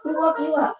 Who woke you up?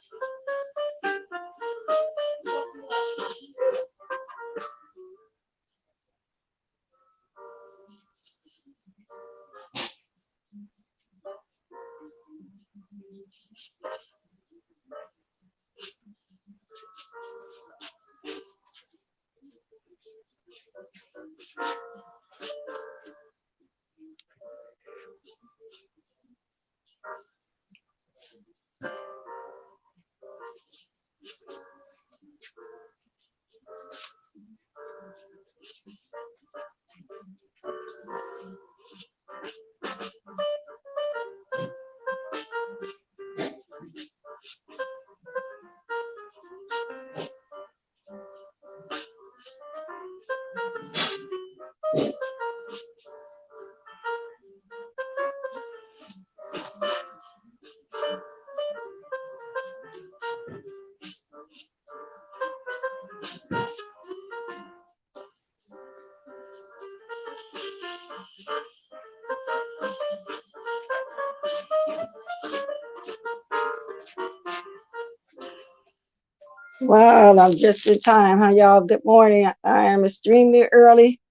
Well, I'm just in time, huh, y'all? Good morning. I am extremely early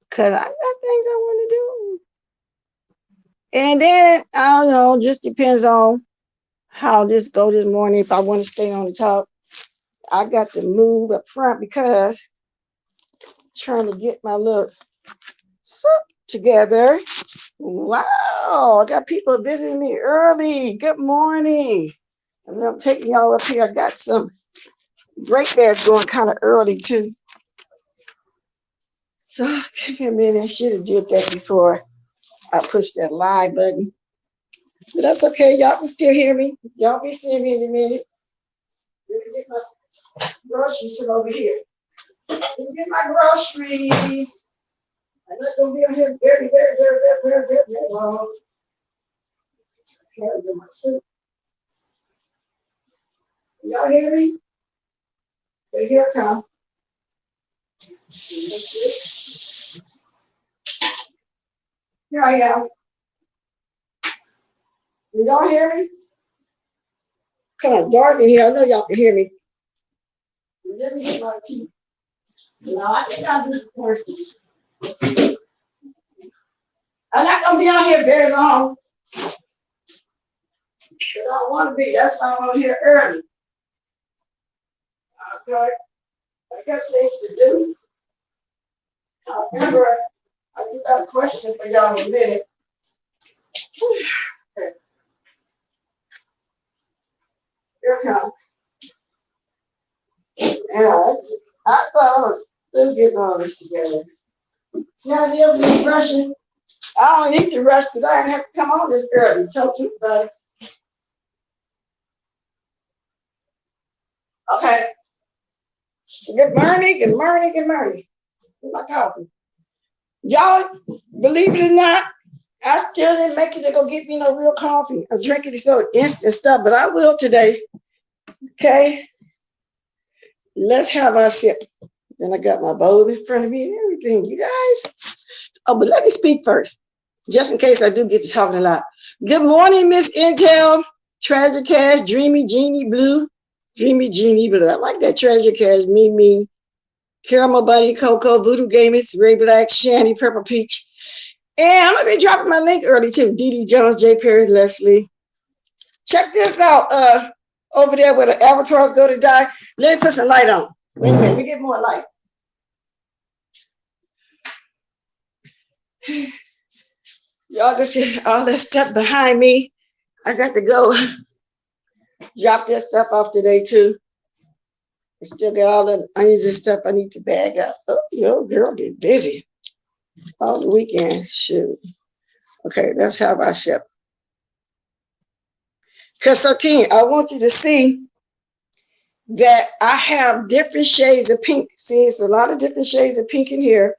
because I got things I want to do. And then, I don't know, just depends on how this go this morning. If I want to stay on the top, I got to move up front because I'm trying to get my little soup together. Wow, I got people visiting me early. Good morning. And I'm taking y'all up here. I got some break dance going kind of early too. So give me a minute. I should have did that before I pushed that live button. But that's okay. Y'all can still hear me. Y'all be seeing me in a minute. Let me get my groceries from over here. Let me get my groceries. I'm not gonna be on here very long. I can't do my soup. Y'all hear me? Okay, here it comes. Here I am. Y'all hear me? Kind of dark in here. I know y'all can hear me. Let me get my tea. No, I think I'll do some questions. I'm not gonna be on here very long. But I don't want to be. That's why I'm on here early. Okay. I got things to do. However, I do got a question for y'all in a minute. Okay. Here it comes. And I thought I was still getting all this together. See how the other is rushing? I don't need to rush because I didn't have to come on this early. Tell the truth about it. Okay. Good morning, good morning, good morning. Where's my coffee? Y'all, believe it or not, I still didn't make it to go get me no real coffee. I'm drinking this little instant stuff, but I will today. Okay? Let's have our sip. Then I got my bowl in front of me and everything, you guys. Oh, but let me speak first, just in case I do get to talking a lot. Good morning, Miss Intel, Treasure Cash, Dreamy Genie Blue. Dreamy Genie Blue. I like that Treasure Cash, Mimi, Caramel Bunny, Coco, Voodoo Gamers, Ray Black, Shanny, Purple Peach. And I'm going to be dropping my link early too. Dee Dee Jones, J. Perry, Leslie. Check this out. Over there where the avatars go to die. Let me put some light on. Wait a minute. Let me get more light. Y'all can see all that stuff behind me. I got to go drop that stuff off today too. I still got all the onions and stuff I need to bag up. Oh, yo, girl, get busy. All the weekend. Shoot. Okay, let's have our sip. Because, so King, I want you to see that I have different shades of pink. See, it's a lot of different shades of pink in here.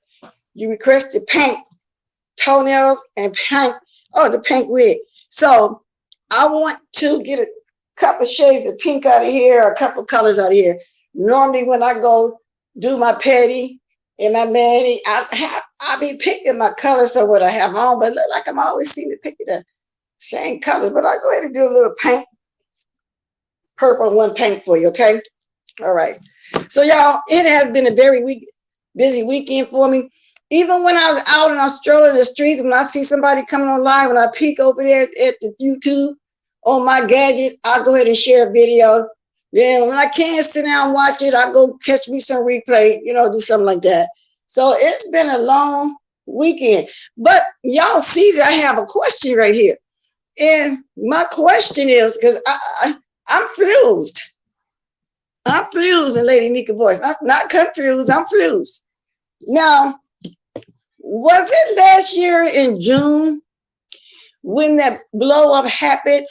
You requested pink toenails and pink, the pink wig. So I want to get a couple shades of pink out of here, a couple colors out of here. Normally when I go do my petty and my mani, I be picking my colors for what I have on, but look like I'm always seem to pick the same colors. But I'll go ahead and do a little pink, purple, one pink for you, okay? All right. So y'all, it has been a very busy weekend for me. Even when I was out and I was strolling the streets, when I see somebody coming on live, when I peek over there at the YouTube on my gadget, I'll go ahead and share a video. Then when I can't sit down and watch it, I'll go catch me some replay, do something like that. So it's been a long weekend. But y'all see that I have a question right here. And my question is, because I'm flused. I'm flused in Lady NYCA voice. I'm not confused, I'm flused. Now, was it last year in June when that blow up happened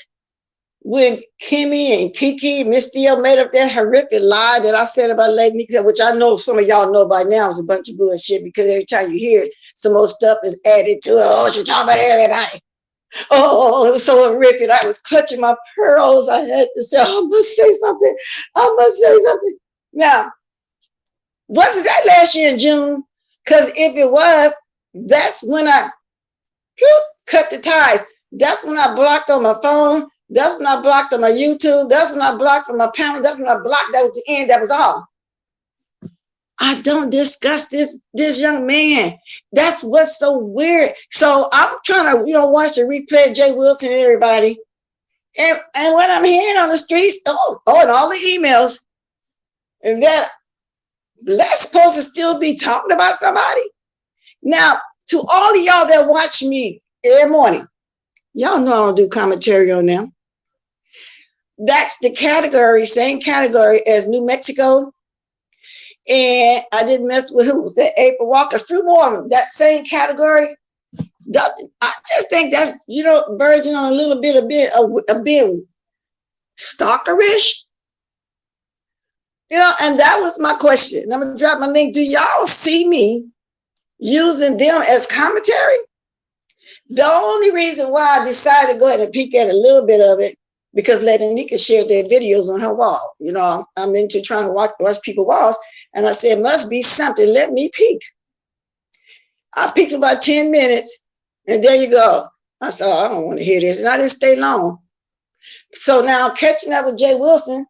when Kimmy and Kiki, Misty made up that horrific lie that I said about Lady NYCA, which I know some of y'all know by now is a bunch of bullshit, because every time you hear it, some more stuff is added to it. Oh, she's talking about everybody. Oh, it was so horrific. I was clutching my pearls. I had to say, I must say something. I must say something. Now, was that last year in June? Because if it was, that's when I cut the ties. That's when I blocked on my phone. That's when I blocked on my YouTube. That's when I blocked from my panel. That's when I blocked. That was the end. That was all. I don't discuss this young man. That's what's so weird. So I'm trying to, watch the replay of Jay Wilson and everybody. And what I'm hearing on the streets, and all the emails, and that's supposed to still be talking about somebody. Now, to all of y'all that watch me every morning, y'all know I don't do commentary on them. That's the category, same category as New Mexico. And I didn't mess with who was that, April Walker, a few more of them, that same category. I just think that's, verging on a little bit, a bit stalkerish. And that was my question. I'm going to drop my link. Do y'all see me using them as commentary? The only reason why I decided to go ahead and peek at a little bit of it, because Lady NYCA shared their videos on her wall. I'm into trying to watch people's walls. And I said, must be something. Let me peek. I peeked for about 10 minutes. And there you go. I said, I don't want to hear this. And I didn't stay long. So now catching up with Jay Wilson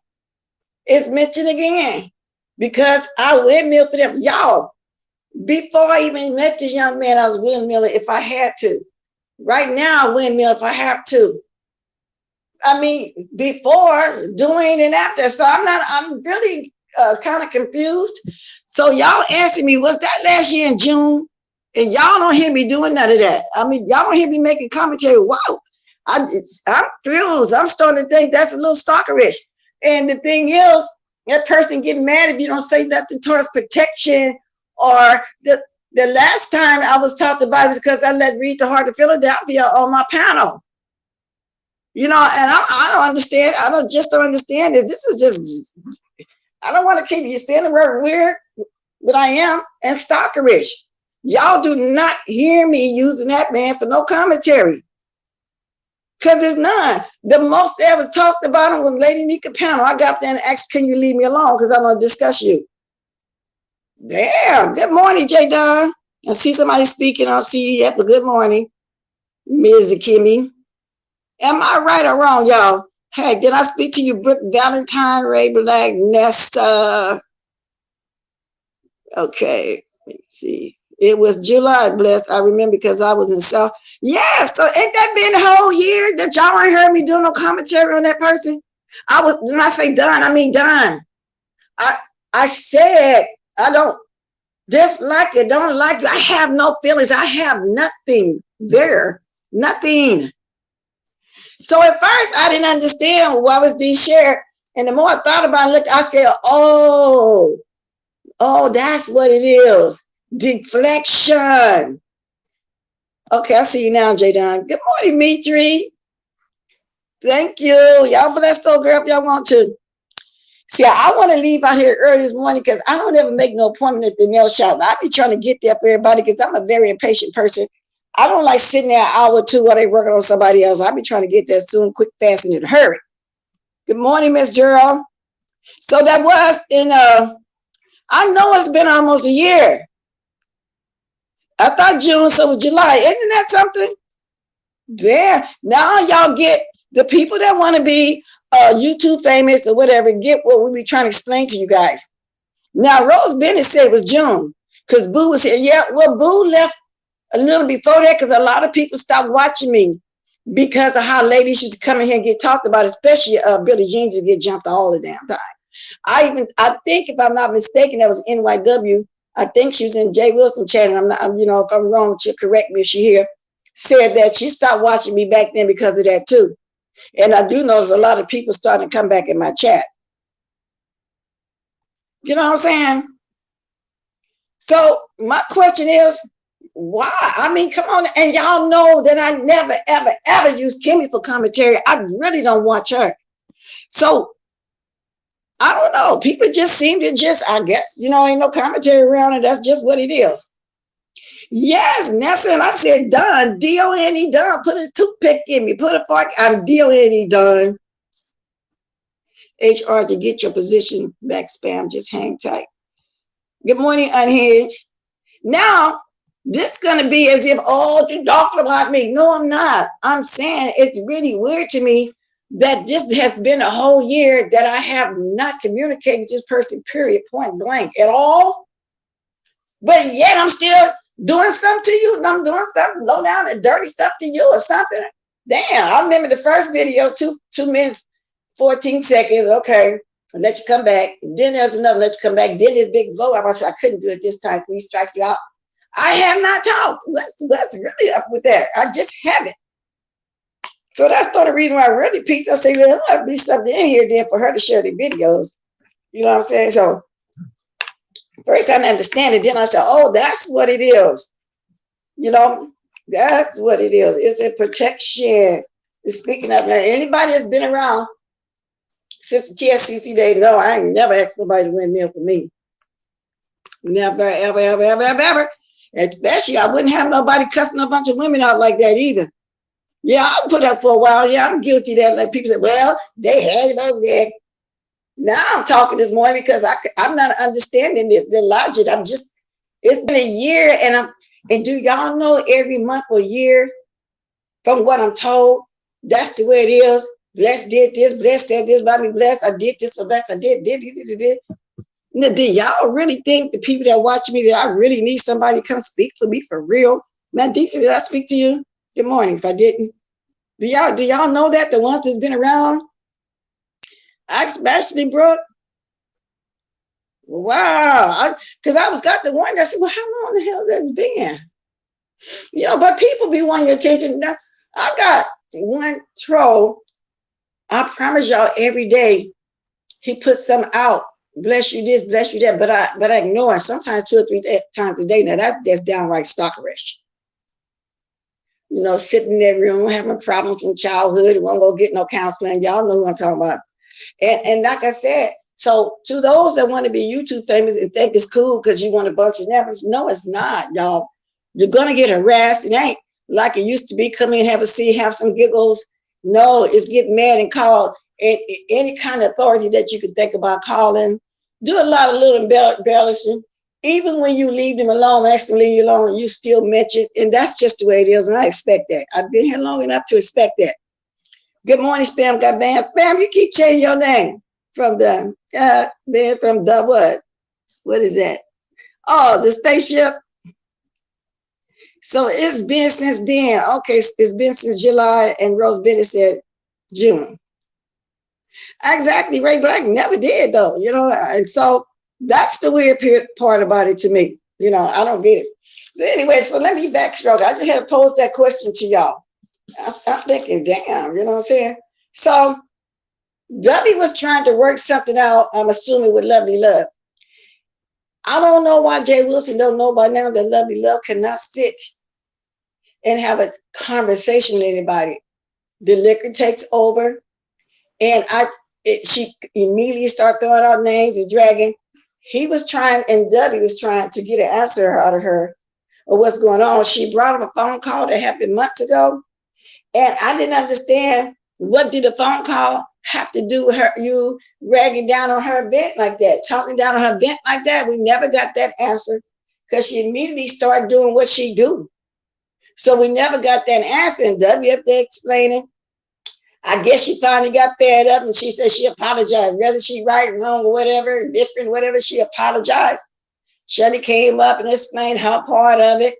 is mentioned again. Because I windmill for them. Y'all, before I even met this young man, I was windmilling if I had to. Right now, I windmill if I have to. I mean, before, during, and after. So I'm really kind of confused. So y'all answer me, was that last year in June? And y'all don't hear me doing none of that. I mean, y'all don't hear me making commentary. Wow, I'm confused. I'm starting to think that's a little stalkerish. And the thing is, that person get mad if you don't say nothing towards protection. Or the last time I was talked about it because I let Read the Heart of Philadelphia on my panel. And I don't understand. I don't understand it. This is just, I don't want to keep you saying the word weird, but I am, and stalkerish. Y'all do not hear me using that man for no commentary. Because there's none. The most I ever talked about him was Lady NYCA panel. I got there and asked, can you leave me alone? Because I'm going to discuss you. Damn. Good morning, J. Don. I see somebody speaking. I'll see you yet, but good morning, Ms. Kimmy. Am I right or wrong, y'all? Hey, did I speak to you, Brooke Valentine, Ray Black, Nessa? Okay, let's see. It was July, bless. I remember because I was in South. Yeah, so ain't that been the whole year that y'all ain't heard me doing no commentary on that person? When I say done, I mean done. I said I don't dislike it, don't like you. I have no feelings. I have nothing there, nothing. So at first I didn't understand why was these shared. And the more I thought about it, I said, oh, that's what it is. Deflection. Okay, I see you now, J-Don. Good morning, Mitri. Thank you. Y'all bless old girl if y'all want to. See, I want to leave out here early this morning because I don't ever make no appointment at the nail shop. I be trying to get there for everybody because I'm a very impatient person. I don't like sitting there an hour or two while they working on somebody else. I be trying to get there soon, quick, fast, and in a hurry. Good morning, Miss Gerald. So that was in I know it's been almost a year. I thought June, so it was July. Isn't that something? Damn. Now y'all get the people that want to be YouTube famous or whatever, get what we be trying to explain to you guys. Now, Rose Bennett said it was June because Boo was here. Yeah, well, Boo left a little before that because a lot of people stopped watching me because of how ladies used to come in here and get talked about, especially Billie Jean to get jumped all the damn time. I think if I'm not mistaken, that was NYW. I think she was in Jay Wilson channel. I'm not, you know, if I'm wrong, she'll correct me if she here. Said that she stopped watching me back then because of that too. And I do notice a lot of people starting to come back in my chat. You know what I'm saying? So my question is, why? I mean, come on. And y'all know that I never, ever, ever use Kimmy for commentary. I really don't watch her. So I don't know. People just seem to just, I guess, you know, ain't no commentary around it. That's just what it is. Yes, Nessa, and I said, done. D-O-N-E, done. Put a toothpick in me. Put a fork. I'm D-O-N-E, done. HR to get your position back, spam. Just hang tight. Good morning, Unhinged. Now, this is going to be as if, oh, you're talking about me. No, I'm not. I'm saying it's really weird to me that this has been a whole year that I have not communicated with this person, period, point blank at all. But yet I'm still doing something to you. And I'm doing something low down and dirty stuff to you or something. Damn, I remember the first video, 2 minutes, 14 seconds. Okay, I'll let you come back. And then there's another, let you come back. Then this big blow up. I said, I couldn't do it this time. Can we strike you out? I have not talked. What's really up with that? I just haven't. So that's the reason why I really peaked. I say, well, there might be something in here then for her to share the videos. You know what I'm saying? So first I didn't understand it. Then I said, oh, that's what it is. You know, that's what it is. It's a protection. Speaking of that, anybody that's been around since the TSCC day, no, I ain't never asked nobody to windmill for me. Never, ever, ever, ever, ever, ever. Especially, I wouldn't have nobody cussing a bunch of women out like that either. Yeah, I'll put up for a while. Yeah, I'm guilty of that. Like people say, well, they had it over there. Now I'm talking this morning because I'm not understanding this, the logic. It's been a year and do y'all know every month or year from what I'm told, that's the way it is. Bless did this, Bless said this about me, Bless, I did this for Bless, I did. Now, do y'all really think the people that watch me, that I really need somebody to come speak for me for real? Man, Dixie, did I speak to you? Good morning, if I didn't. Do y'all know that, the ones that's been around? Especially Brooke. Wow. Because I was got the one that said, well, how long the hell that's been? You know, but people be wanting your attention. Now, I got one troll. I promise y'all every day he puts something out. Bless you this, bless you that. But I ignore it. Sometimes 2 or 3 times a day. Now that's downright stalkerish. You know, sitting in that room having problems from childhood, won't go get no counseling. Y'all know who I'm talking about. And like I said, so to those that want to be YouTube famous and think it's cool because you want a bunch of numbers, no, it's not, y'all. You're gonna get harassed. It ain't like it used to be. Come in, have a seat, have some giggles. No, it's get mad and call any kind of authority that you could think about calling. Do a lot of little embellishing. Even when you leave them alone, ask them to leave you alone, you still mention, and that's just the way it is, and I expect that. I've been here long enough to expect that. Good morning, Spam got banned. Spam, you keep changing your name from the from the what? What is that? Oh, the spaceship. So it's been since then. Okay, it's been since July, and Rose Bennett said June. Exactly, right, but I never did though, you know, and so that's the weird part about it to me. You know, I don't get it. So anyway, so let me backstroke. I just had to pose that question to y'all. I'm thinking, damn, you know what I'm saying? So Dovie was trying to work something out, I'm assuming with Lovely Love. I don't know why Jay Wilson don't know by now that Lovely Love cannot sit and have a conversation with anybody. The liquor takes over. And she immediately started throwing out names and dragging. He was trying, and Dovie was trying to get an answer out of her of what's going on. She brought up a phone call that happened months ago, and I didn't understand, what did the phone call have to do with her, you ragging down on her vent like that, talking down on her vent like that? We never got that answer, because she immediately started doing what she do. So we never got that answer. And Dovie up there explaining. I guess she finally got fed up, and she said she apologized. Whether she right, wrong, or whatever, different, whatever, she apologized. Shelley came up and explained her part of it.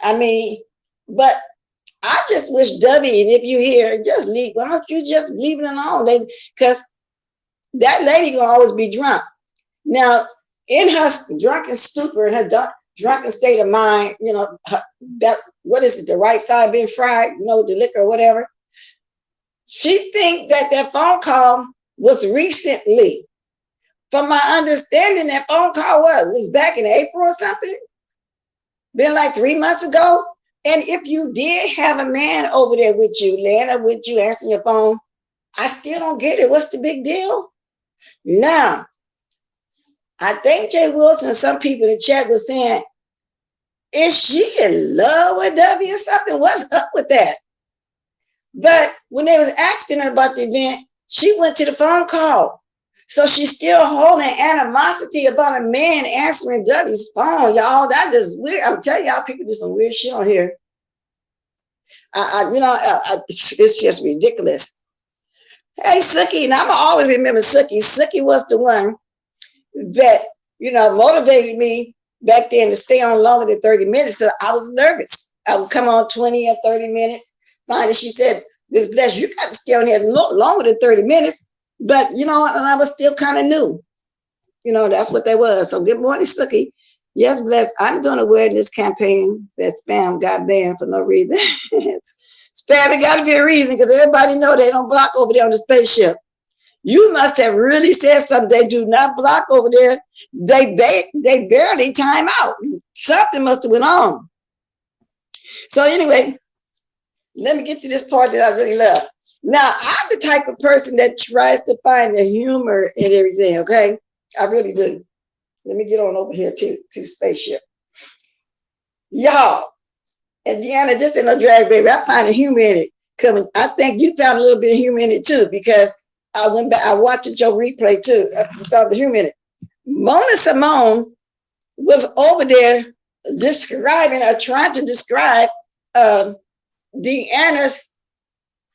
I mean, but I just wish Dovie, and if you hear, just leave. Why don't you just leave it alone? Because that lady gonna always be drunk. Now, in her drunken stupor, in her drunken state of mind, you know, that, what is it, the right side being fried, you know, the liquor or whatever. She think that that phone call was recently. From my understanding, that phone call was back in April or something. Been like 3 months ago. And if you did have a man over there with you, laying up with you, answering your phone, I still don't get it. What's the big deal? Now, I think Jay Wilson and some people in the chat was saying, is she in love with Dovie or something? What's up with that? But when they was asking her about the event, she went to the phone call. So she's still holding animosity about a man answering Dovie's phone, y'all. That is weird. I'm telling y'all, people do some weird shit on here. It's just ridiculous. Hey, Sookie, and I'm always remember Sookie. Sookie was the one that, you know, motivated me back then to stay on longer than 30 minutes. So I was nervous. I would come on 20 or 30 minutes. Finally, she said, Miss Bless, you got to stay on here longer than 30 minutes. But, you know, and I was still kind of new. You know, that's what they was. So good morning, Sookie. Yes, Bless, I'm doing a awareness campaign that spam got banned for no reason. Spam, it got to be a reason, because everybody know they don't block over there on the spaceship. You must have really said something. They do not block over there. They barely time out. Something must have went on. So anyway, let me get to this part that I really love. Now, I'm the type of person that tries to find the humor in everything, okay? I really do. Let me get on over here to the spaceship. Y'all, and Deanna, this ain't no drag, baby. I find the humor in it. Because I think you found a little bit of humor in it, too, because I went back, I watched your replay, too. I found the humor in it. Mona Simone was over there describing, or trying to describe Deanna's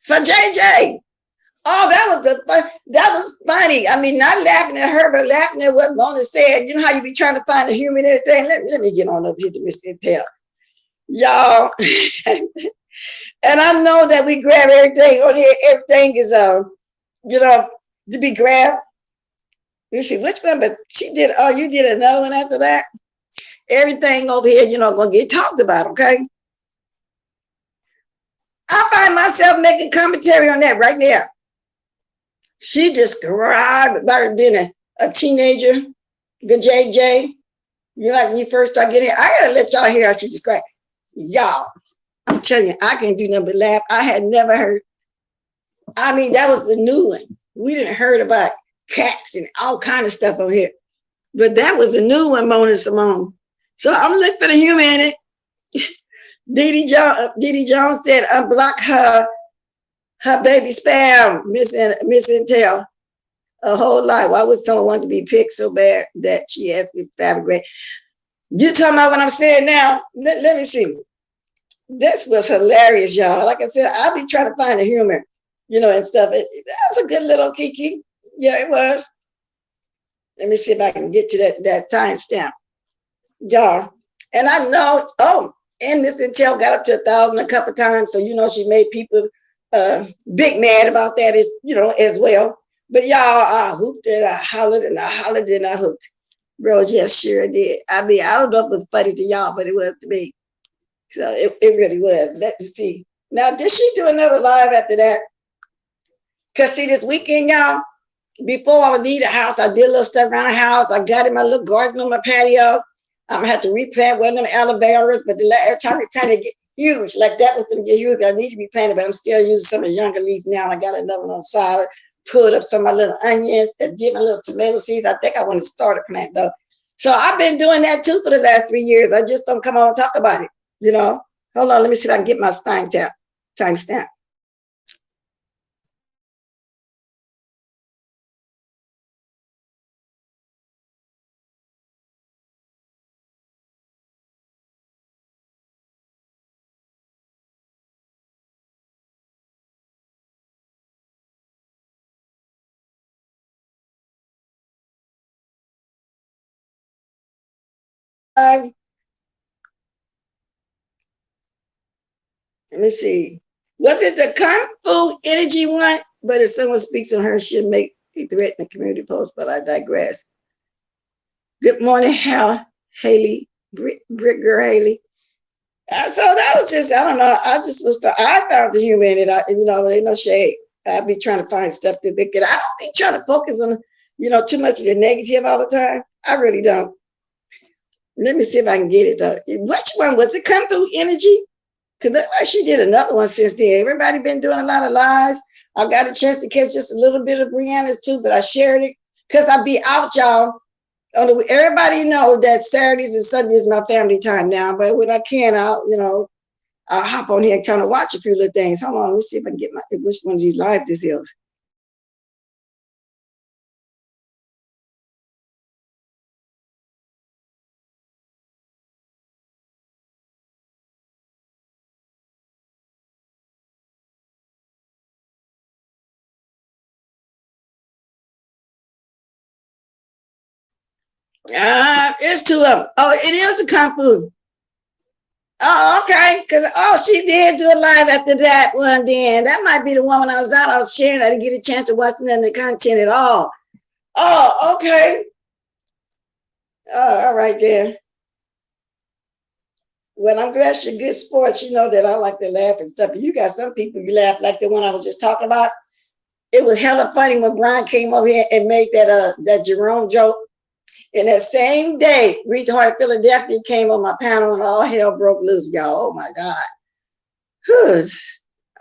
for JJ. Oh, that was funny. I mean, not laughing at her, but laughing at what Mona said. You know how you be trying to find the humor in everything? Let me get on over here to Miss Intel. Y'all. And I know that we grab everything on here. Everything is, you know, to be grabbed. You see which one, but she did, oh, you did another one after that? Everything over here, you know, gonna get talked about, okay? I find myself making commentary on that right now. She described about her being a teenager, the JJ. You know, like when you first start getting here, I gotta let y'all hear how she described. Y'all, I'm telling you, I can't do nothing but laugh. I had never heard. I mean, that was the new one. We didn't heard about cats and all kind of stuff on here. But that was a new one, Mona Simone. So I'm looking for the humor in it. Dee Jones said, unblock her baby spam, Miss Intel. A whole lot. Why would someone want to be picked so bad that she asked me to fabricate? You talking about what I'm saying now? Let me see. This was hilarious, y'all. Like I said, I'll be trying to find the humor, you know, and stuff. That's a good little kiki. Yeah, it was. Let me see if I can get to that timestamp, y'all. And I know, and Miss Intel got up to 1,000 a couple times, so you know she made people big mad about that, you know, as well. But y'all, I hooped and I hollered and I hollered and I hooped. Bro, yes, sure did. I mean, I don't know if it was funny to y'all, but it was to me. So it really was. Let me see. Now, did she do another live after that? Because see, this weekend, y'all, before I would leave the house, I did a little stuff around the house. I got in my little garden on my patio. I'm gonna have to replant one of them aloe veras, but every time we plant it get huge. Like that was gonna get huge. I need to be planted, but I'm still using some of the younger leaves now. I got another one on solid, pulled up some of my little onions, did my little tomato seeds. I think I want to start a plant though. So I've been doing that too for the last 3 years. I just don't come on and talk about it, you know. Hold on, let me see if I can get my timestamp. Let me see. Was it the Kung Fu energy one? But if someone speaks on her, she'll make a threat in the community post, but I digress. Good morning, Haley, Brick Girl Haley. So that was just, I don't know. I found the humor in it. You know, ain't no shade. I'd be trying to find stuff to make it. I don't be trying to focus on, you know, too much of the negative all the time. I really don't. Let me see if I can get it though. Which one was it? Kung Fu energy? Because she did another one since then. Everybody been doing a lot of lives. I got a chance to catch just a little bit of Brianna's too, but I shared it because I be out, y'all. Everybody know that Saturdays and Sundays is my family time now, but when I can, I'll hop on here and kind of watch a few little things. Hold on, let me see if I can get which one of these lives this is. It's two of them. Oh, it is a Kung Fu. Oh, okay. Because she did do a live after that one. Then that might be the one when I was out. I was sharing. I didn't get a chance to watch none of the content at all. Oh, okay. All right then. Well, I'm glad you're good sports. You know that I like to laugh and stuff. You got some people you laugh like the one I was just talking about. It was hella funny when Brian came over here and made that Jerome joke. And that same day, Reach Heart of Philadelphia came on my panel and all hell broke loose, y'all. Oh my God.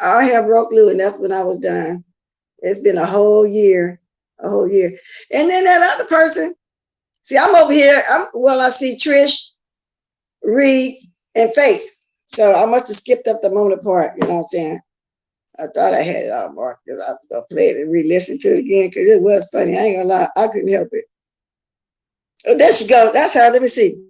All hell broke loose, and that's when I was done. It's been a whole year. And then that other person, see, I'm over here. I see Trish, Reed, and Face. So I must have skipped up the Mona part, you know what I'm saying? I thought I had it all marked. I was going to play it and re-listen to it again because it was funny. I ain't going to lie. I couldn't help it. Oh, there she go. That's her. Let me see.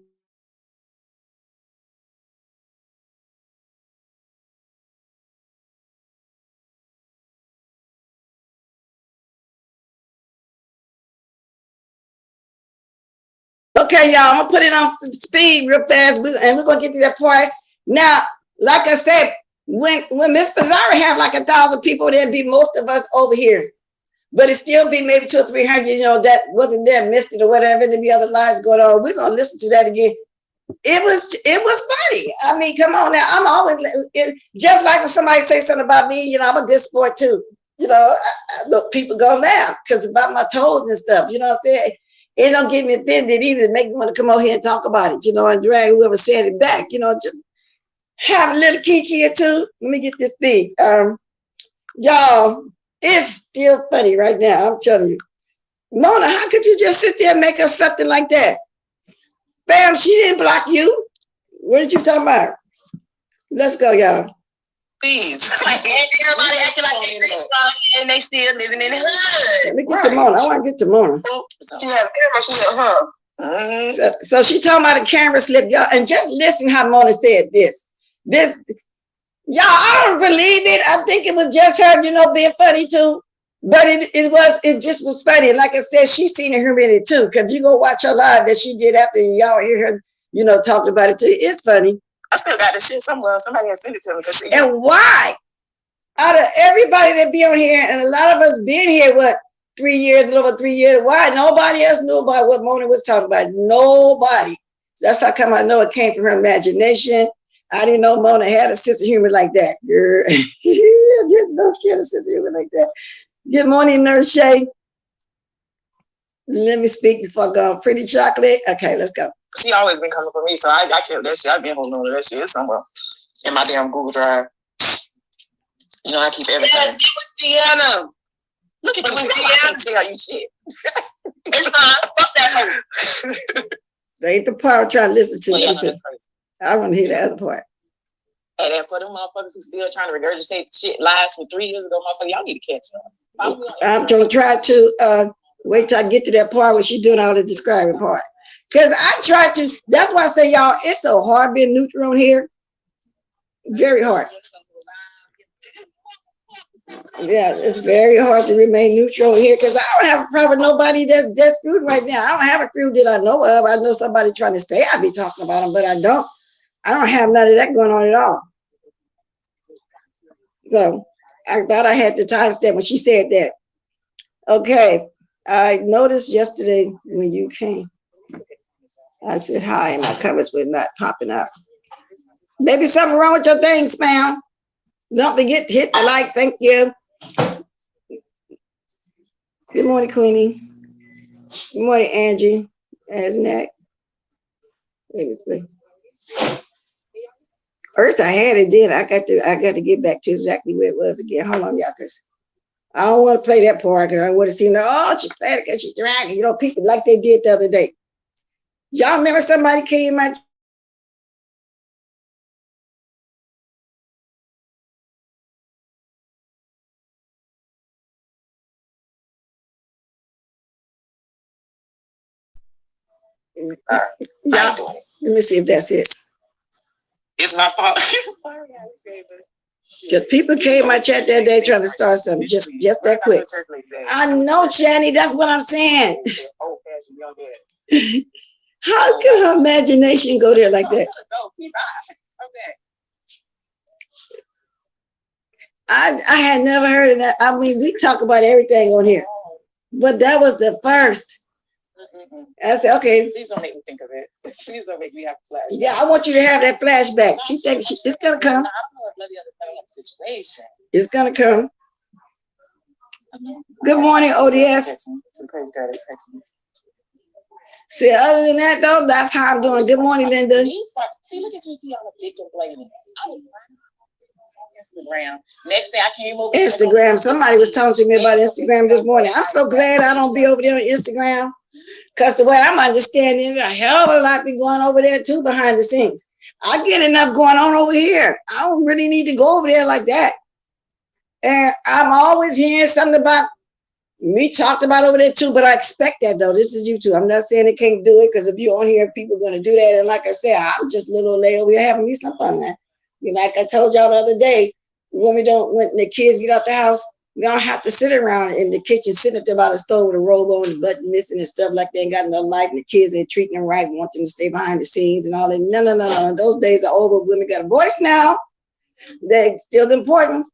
Okay, y'all, I'm going to put it on speed real fast, and we're going to get to that part. Now, like I said, when Miss Pizarro have like 1,000 people, there'd be most of us over here. But it still be maybe 200 or 300, you know, that wasn't there, missed it or whatever, there'd be other lives going on. We're going to listen to that again. It was funny. I mean, come on now. I'm always, just like when somebody say something about me, you know, I'm a good sport too. You know, look, people gonna laugh because about my toes and stuff, you know what I'm saying? It don't get me offended either. It make me want to come over here and talk about it, you know, and drag whoever said it back, you know, just have a little kiki or two. Let me get this thing. Y'all, it's still funny right now, I'm telling you. Mona, how could you just sit there and make up something like that? Bam, she didn't block you. What did you talk about? Let's go, y'all. Please. Like everybody acting like they rich and they still living in the hood. Let me get to Mona. I want to get to Mona. She had a camera, she had her. So she talking about a camera slip, y'all, and just listen how Mona said this. Y'all, I don't believe it. I think it was just her, you know, being funny too. But it just was funny. And like I said, she's seen it her in it too. Because you go watch her live that she did after y'all hear her, you know, talking about it too. It's funny. I still got the shit somewhere. Somebody has sent it to me. And why? Out of everybody that be on here, and a lot of us been here, what, 3 years, a little over 3 years, why nobody else knew about what Mona was talking about? Nobody. That's how come I know it came from her imagination. I didn't know Mona had a sense of humor like that. Girl, I didn't know she had a sense of humor like that. Good morning, Nurse Shay. Let me speak before I go. Pretty chocolate. Okay, let's go. She always been coming for me, so I kept that shit. I've been holding on to that shit. It's somewhere in my damn Google Drive. You know, I keep everything. Yes, Deanna. Look at you. I can't tell you shit. It's fine. Fuck that hoe. That ain't the part I'm trying to listen to. Well, yeah, I want to hear the other part. And then for them motherfuckers who still trying to regurgitate shit lies from 3 years ago, motherfucker, y'all need to catch up. I'm going to try to wait till I get to that part where she's doing all the describing part. Because I try to, that's why I say, y'all, it's so hard being neutral on here. Very hard. Yeah, it's very hard to remain neutral here because I don't have a problem with nobody that's screwed right now. I don't have a crew that I know of. I know somebody trying to say I be talking about them, but I don't have none of that going on at all. So I thought I had the timestamp when she said that. Okay, I noticed yesterday when you came, I said hi and my comments were not popping up. Maybe something wrong with your thing, spam. Don't forget to hit the like. Thank you. Good morning, Queenie. Good morning, Angie. Asnack. First I had it, then I got to get back to exactly where it was again. Hold on, y'all, because I don't want to play that part because I would have seen she's bad because she's dragging, people like they did the other day. Y'all remember somebody came in my let me see if that's it. It's my fault. Because people came in my chat that day trying to start something just that quick. I know, Channy, that's what I'm saying. How can her imagination go there like that? I had never heard of that. I mean, we talk about everything on here, but that was the first. I said, okay. Please don't make me think of it. Please don't make me have a flashback. Yeah, I want you to have that flashback. She thinks it's gonna come. It's gonna come. Good morning, ODS. See, other than that though, that's how I'm doing. Good morning, Linda. See, look at you, on the victim blaming. Instagram. Next day I came over. Instagram. Somebody was talking to me about Instagram this morning. I'm so glad I don't be over there on Instagram. Because the way I'm understanding it, a hell of a lot be going over there too behind the scenes. I get enough going on over here. I don't really need to go over there like that. And I'm always hearing something about me talked about over there too, but I expect that though. This is YouTube. I'm not saying they can't do it because if you're on here, people are going to do that. And like I said, I'm just a little lay over here having me some fun, man. Like I told y'all the other day, when the kids get out the house, we don't have to sit around in the kitchen, sitting up there by the stove with a robe on, the button missing and stuff like that, and got no life, and the kids ain't treating them right, want them to stay behind the scenes and all that. No. Those days are over. Women got a voice now. They're still important.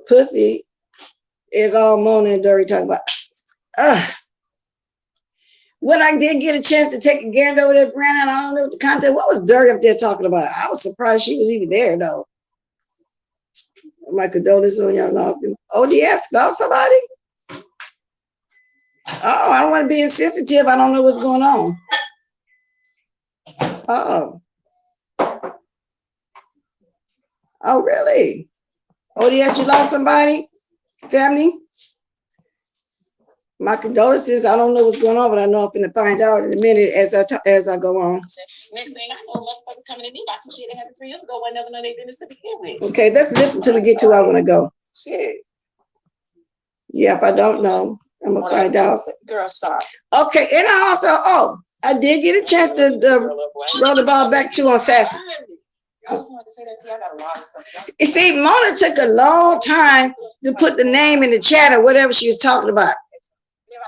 Pussy is all Mona and Dory talking about. When I did get a chance to take a gander over there, Brandon, I don't know what the content, what was Dory up there talking about? I was surprised she was even there, though. My condolences on y'all lost. ODS, lost somebody? Oh, I don't want to be insensitive. I don't know what's going on. Oh, really? ODS, you lost somebody? Family? My condolences. I don't know what's going on, but I know I'm going to find out in a minute as I go on. Next thing I know, motherfuckers coming at me about some shit that happened 3 years ago. I never know they business to begin with. Okay, let's listen till we get to where I want to go. Shit. Yeah, if I don't know, I'm gonna find out. Girl, stop. Okay, and I did get a chance to roll the ball back to on Sassy. I just wanted to say that I got a lot of stuff. You see, Mona took a long time to put the name in the chat or whatever she was talking about.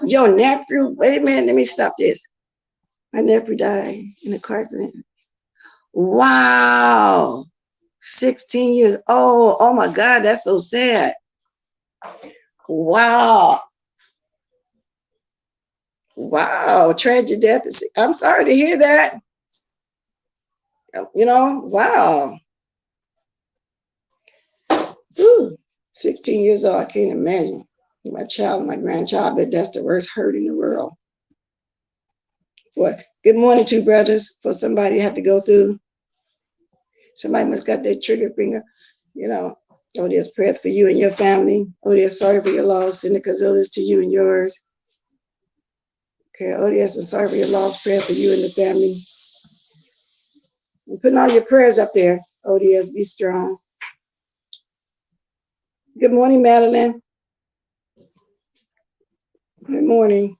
Your nephew, wait a minute, let me stop this. My nephew died in a car accident. Wow, 16 years old. Oh my God, that's so sad. Wow. Wow, tragic death. I'm sorry to hear that. Wow. Whew. 16 years old, I can't imagine. My child, my grandchild, but that's the worst hurt in the world. What? Good morning, two brothers, for somebody to have to go through. Somebody must got their trigger finger, Oh, there's prayers for you and your family. Oh, there's sorry for your loss. Sending condolences to you and yours. Okay, oh, there's sorry for your loss. Prayer for you and the family. And putting all your prayers up there. Oh, yes, be strong. Good morning, Madeline. Good morning.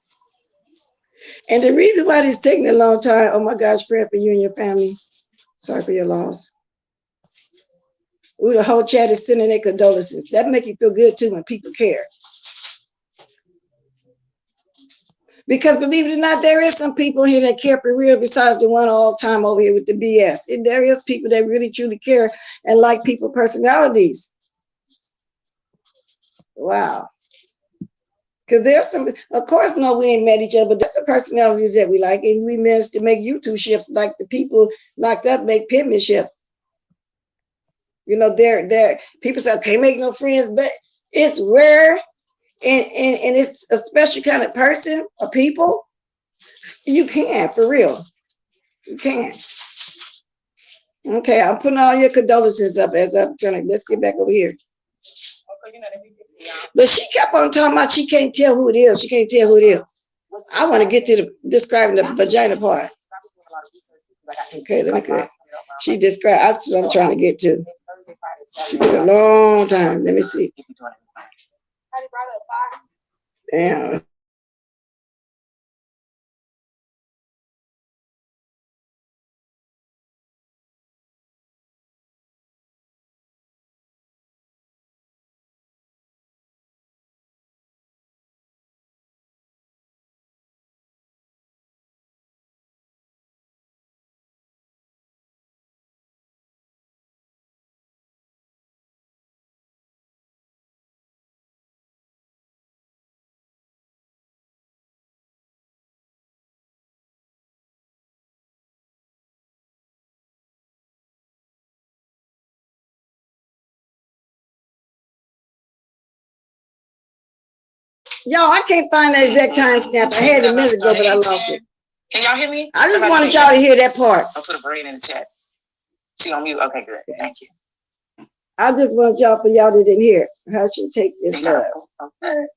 And the reason why this taking a long time, oh my gosh, prayer for you and your family. Sorry for your loss. Ooh, the whole chat is sending their condolences. That make you feel good too when people care. Because believe it or not, there is some people here that care for real besides the one all the time over here with the BS. And there is people that really truly care and like people personalities. Wow. Because there's some, of course, no, we ain't met each other, but there's some personalities that we like, and we managed to make YouTube ships like the people locked up make penmanship. You know, they're people say, okay, make no friends, but it's rare, and it's a special kind of person or people. You can, for real. You can. Okay, I'm putting all your condolences up as I'm trying to, let's get back over here. But she kept on talking about she can't tell who it is. She can't tell who it is. I want to get to the describing the vagina part. Okay, let me get. She described. That's what I'm trying to get to. She took a long time. Let me see. Damn. Y'all, I can't find that exact time stamp. I had it a minute ago, but I lost it. Can y'all hear me? I just wanted y'all to hear that part. I'll put a brain in the chat. She on mute. Okay, good. Thank you. I just want y'all, for y'all that didn't hear it, how she take this love. Okay.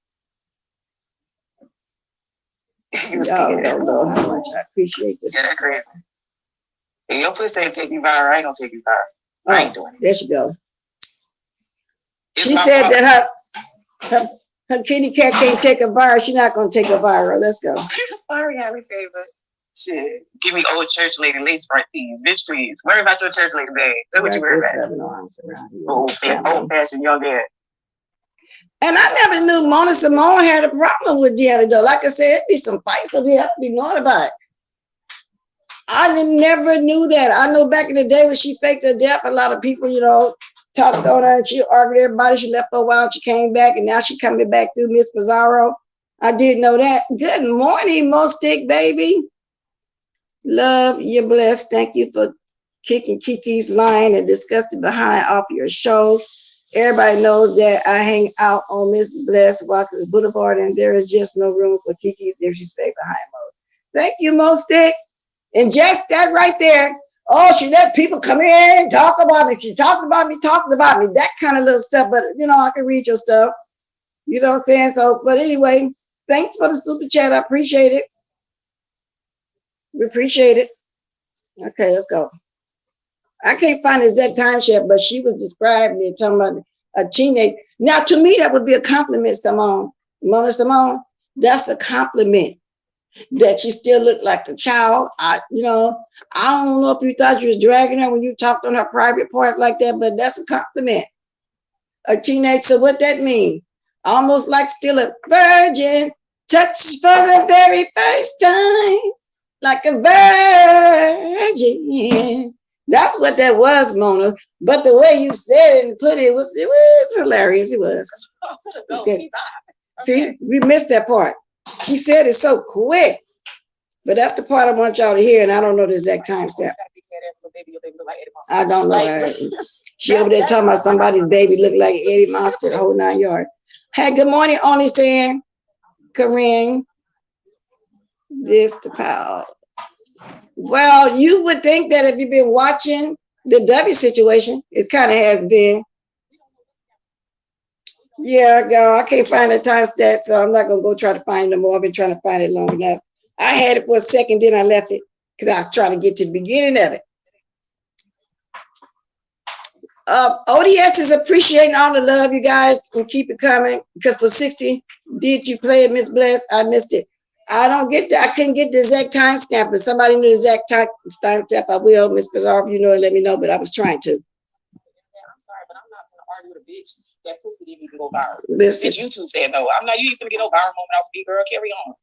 Y'all don't know how much I appreciate this. Yeah, that's crazy. If your pussy ain't take you viral, I ain't gonna take you viral. I ain't doing it. There she go. It's she said fault. That her kitty cat can't take a viral. She's not gonna take a viral. Let's go. Sorry, Happy Favor. Shit. Give me old church lady lace front tees. Bitch, please. Worry about your church lady bag. That's what you worry about. Old fashioned young ass. And I never knew Mona Simone had a problem with Deanna though. Like I said, it'd be some fights over here. I have to be knowing about it. I never knew that. I know back in the day when she faked her death, a lot of people, you know, talked on her and she argued with everybody. She left for a while, she came back, and now she coming back through Miss Mazzaro. I didn't know that. Good morning, Mostic baby. Love, you're blessed. Thank you for kicking Kiki's line and disgusted behind off your show. Everybody knows that I hang out on Miss Bless Walker's Boulevard, and there is just no room for Kiki's disrespect behind mode. Thank you, Mostic. And just that right there, oh, she let people come in and talk about me. She talking about me, that kind of little stuff. But, you know, I can read your stuff. You know what I'm saying? So, but anyway, thanks for the super chat. I appreciate it. We appreciate it. Okay, let's go. I can't find the exact time shift, but she was describing it, talking about a teenage. Now, to me, that would be a compliment, Simone. Mona Simone, that's a compliment. That she still looked like a child. I don't know if you thought you was dragging her when you talked on her private parts like that, but that's a compliment. A teenager, what that mean? Almost like still a virgin, touched for the very first time, like a virgin. That's what that was, Mona. But the way you said it and put it, it was hilarious. It was. Okay. See, we missed that part. She said it so quick, but that's the part I want y'all to hear, and I don't know the exact timestamp. I don't know. She over there talking about somebody's baby look like Eddie Monster, the whole 9 yards. Hey, good morning, only saying, Corinne. This the power. Well, you would think that if you've been watching the Dovie situation, it kind of has been. Yeah, y'all, I can't find the time stat, so I'm not gonna go try to find it no more. I've been trying to find it long enough. I had it for a second, then I left it because I was trying to get to the beginning of it. ODS is appreciating all the love, you guys, and keep it coming. Because for 60, did you play it, Miss Bless? I missed it. I don't get that. I couldn't get the exact timestamp. If somebody knew the exact timestamp, I will, Miss Bizarre. If you know it, let me know. But I was trying to. Yeah, I'm sorry, but I'm not gonna argue with a bitch that pussy didn't even go viral. Listen. Bitch, YouTube said no. I'm not. You ain't finna get no viral moment off me, girl. Carry on.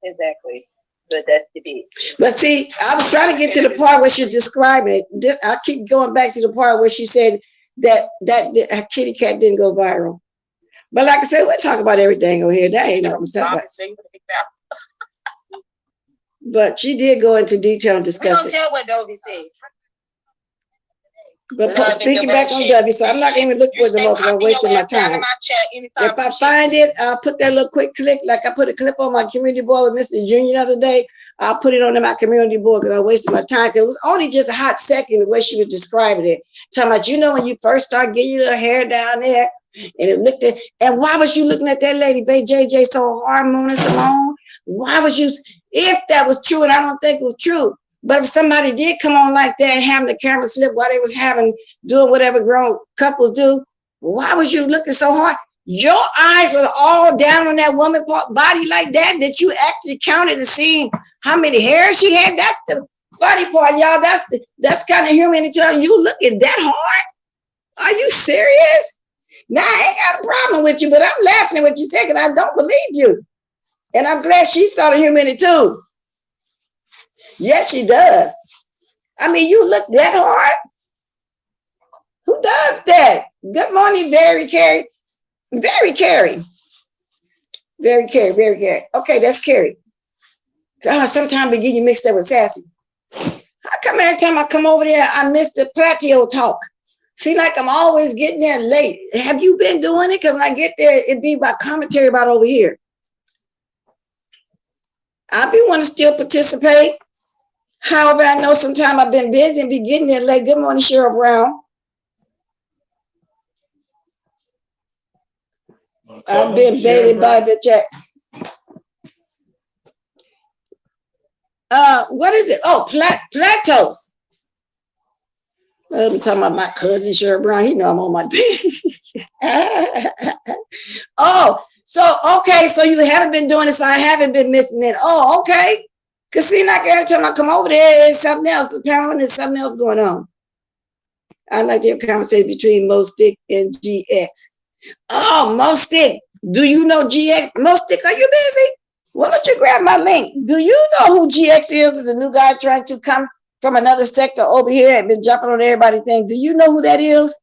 Exactly. But that's the bitch. But see, I was trying to get to the part where she's describing it. I keep going back to the part where she said that her kitty cat didn't go viral. But like I said, we'll talk about everything over here. That ain't nothing to talk about. But she did go into detail and discuss it. We don't care what Dovie says. But speaking back on Dovie, so I'm not going to look for the most. I'm wasting my time. If I find it, I'll put that little quick click, like I put a clip on my community board with Mr. Junior the other day. I'll put it on my community board because I wasted my time. Because it was only just a hot second the way she was describing it. Talking about, you know, when you first start getting your hair down there, and it looked at, and why was you looking at that lady, Bay JJ, so hard, Mona Simone? Why was you, if that was true, and I don't think it was true, but if somebody did come on like that, having the camera slip while they was doing whatever grown couples do, why was you looking so hard? Your eyes were all down on that woman's body like that you actually counted and seen how many hairs she had. That's the funny part, y'all. That's kind of humanity. You looking that hard? Are you serious? Now, I ain't got a problem with you, but I'm laughing at what you said because I don't believe you. And I'm glad she saw the humanity too. Yes, she does. I mean, you look that hard. Who does that? Good morning, Very Carrie. Very Carrie. Very Carrie, Very Carrie. Okay, that's Carrie. Sometimes we get you mixed up with Sassy. How come every time I come over there, I miss the Plateau talk? See, like I'm always getting there late. Have you been doing it? Because when I get there, it'd be about commentary about over here. I be want to still participate. However, I know sometimes I've been busy and be getting there late. Good morning, Cheryl Brown. I've been baited by the chat. What is it? Oh, plateaus. I'm talking about my cousin Cheryl Brown. He know I'm on my thing. Oh, so okay, so you haven't been doing this. So I haven't been missing it. Oh, okay. Cause see, like every time I come over there, it's something else. Apparently, there's something else going on. I like to have a conversation between Mostick and GX. Oh, Mostick. Do you know GX? Mostick, are you busy? Why don't you grab my link? Do you know who GX is? Is a new guy trying to come from another sector over here and been jumping on everybody's thing. Do you know who that is?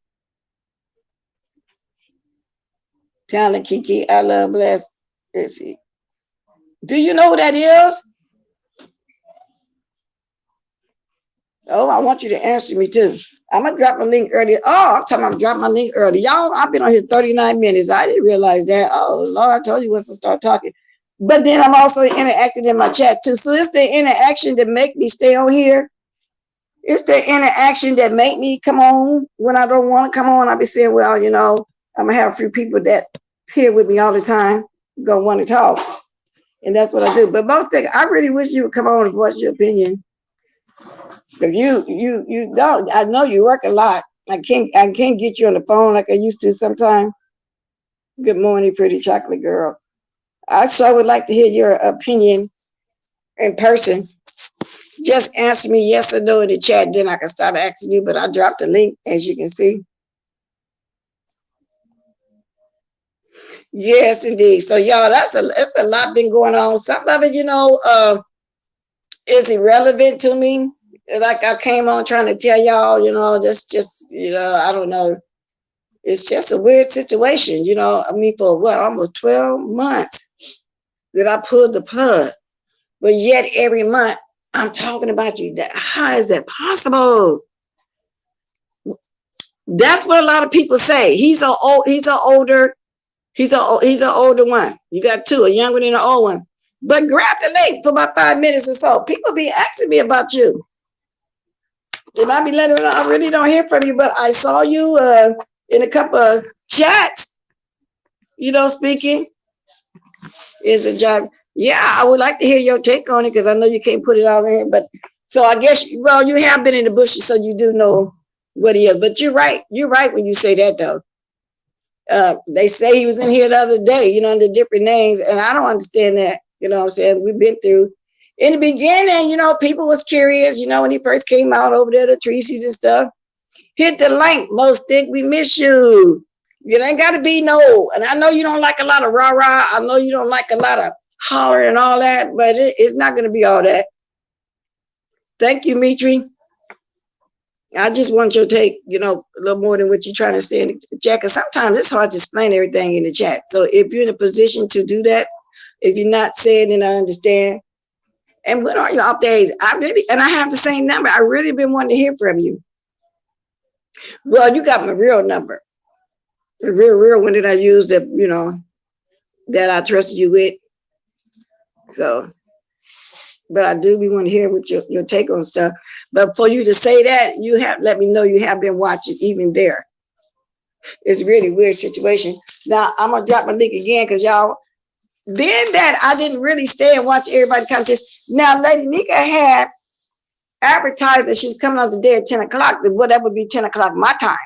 Talent Kiki, I love bless. Let's see. Do you know who that is? Oh, I want you to answer me too. I'm gonna drop my link earlier. Oh, I'm talking about drop my link early. Y'all, I've been on here 39 minutes. I didn't realize that. Oh Lord, I told you once I start talking. But then I'm also interacting in my chat too. So it's the interaction that make me stay on here. It's the interaction that make me come on when I don't want to come on. I'll be saying, well, you know, I'm gonna have a few people that here with me all the time, gonna want to talk. And that's what I do. But most things, I really wish you would come on and voice your opinion. If you don't, I know you work a lot. I can't get you on the phone like I used to sometimes. Good morning, pretty chocolate girl. I sure would like to hear your opinion in person. Just answer me yes or no in the chat, then I can start asking you, but I dropped the link, as you can see. Yes, indeed. So y'all, that's a lot been going on. Some of it, you know, is irrelevant to me. Like I came on trying to tell y'all, you know, just, you know, I don't know. It's just a weird situation, you know. I mean, for what, almost 12 months that I pulled the plug. But yet every month I'm talking about you. How is that possible? That's what a lot of people say. He's an older one. You got two, a young one and an old one. But grab the link for about 5 minutes or so. People be asking me about you. And I be letting them know I really don't hear from you, but I saw you in a couple of chats. speaking is a job. Yeah, I would like to hear your take on it because I know you can't put it out there. But so I guess, well, you have been in the bushes, so you do know what he is. But you're right. You're right when you say that, though. They say he was in here the other day, under different names, and I don't understand that. You know what I'm saying? We've been through. In the beginning, people was curious, when he first came out over there, the Tracy's and stuff. Hit the link, Mo Stick. We miss you. You ain't got to be no. And I know you don't like a lot of rah-rah. I know you don't like a lot of holler and all that, but it's not going to be all that. Thank you, Mitri. I just want your take, a little more than what you're trying to say in the chat, because sometimes it's hard to explain everything in the chat. So if you're in a position to do that, if you're not saying it, I understand. And when are your off days? And I have the same number. I really been wanting to hear from you. Well, you got my real number. The real one that I use that, that I trusted you with. So, but I do be want to hear what your take on stuff. But for you to say that, you have let me know you have been watching even there. It's a really weird situation. Now, I'm going to drop my link again because y'all, being that I didn't really stay and watch everybody contest. Now, Lady NYCA had advertised that she's coming out today at 10 o'clock. Well, that would be 10 o'clock my time.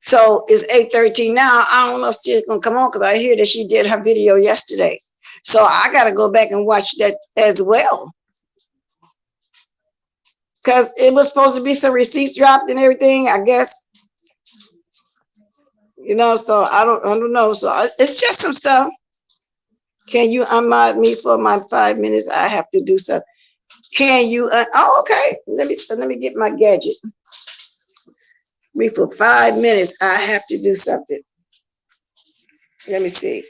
So it's 8:13 now. I don't know if she's going to come on because I hear that she did her video yesterday. So I got to go back and watch that as well. Because it was supposed to be some receipts dropped and everything, I guess. So I don't know. So it's just some stuff. Can you unmod me for my 5 minutes? I have to do something. Can you? Oh, okay. Let me get my gadget. Me for 5 minutes. I have to do something. Let me see.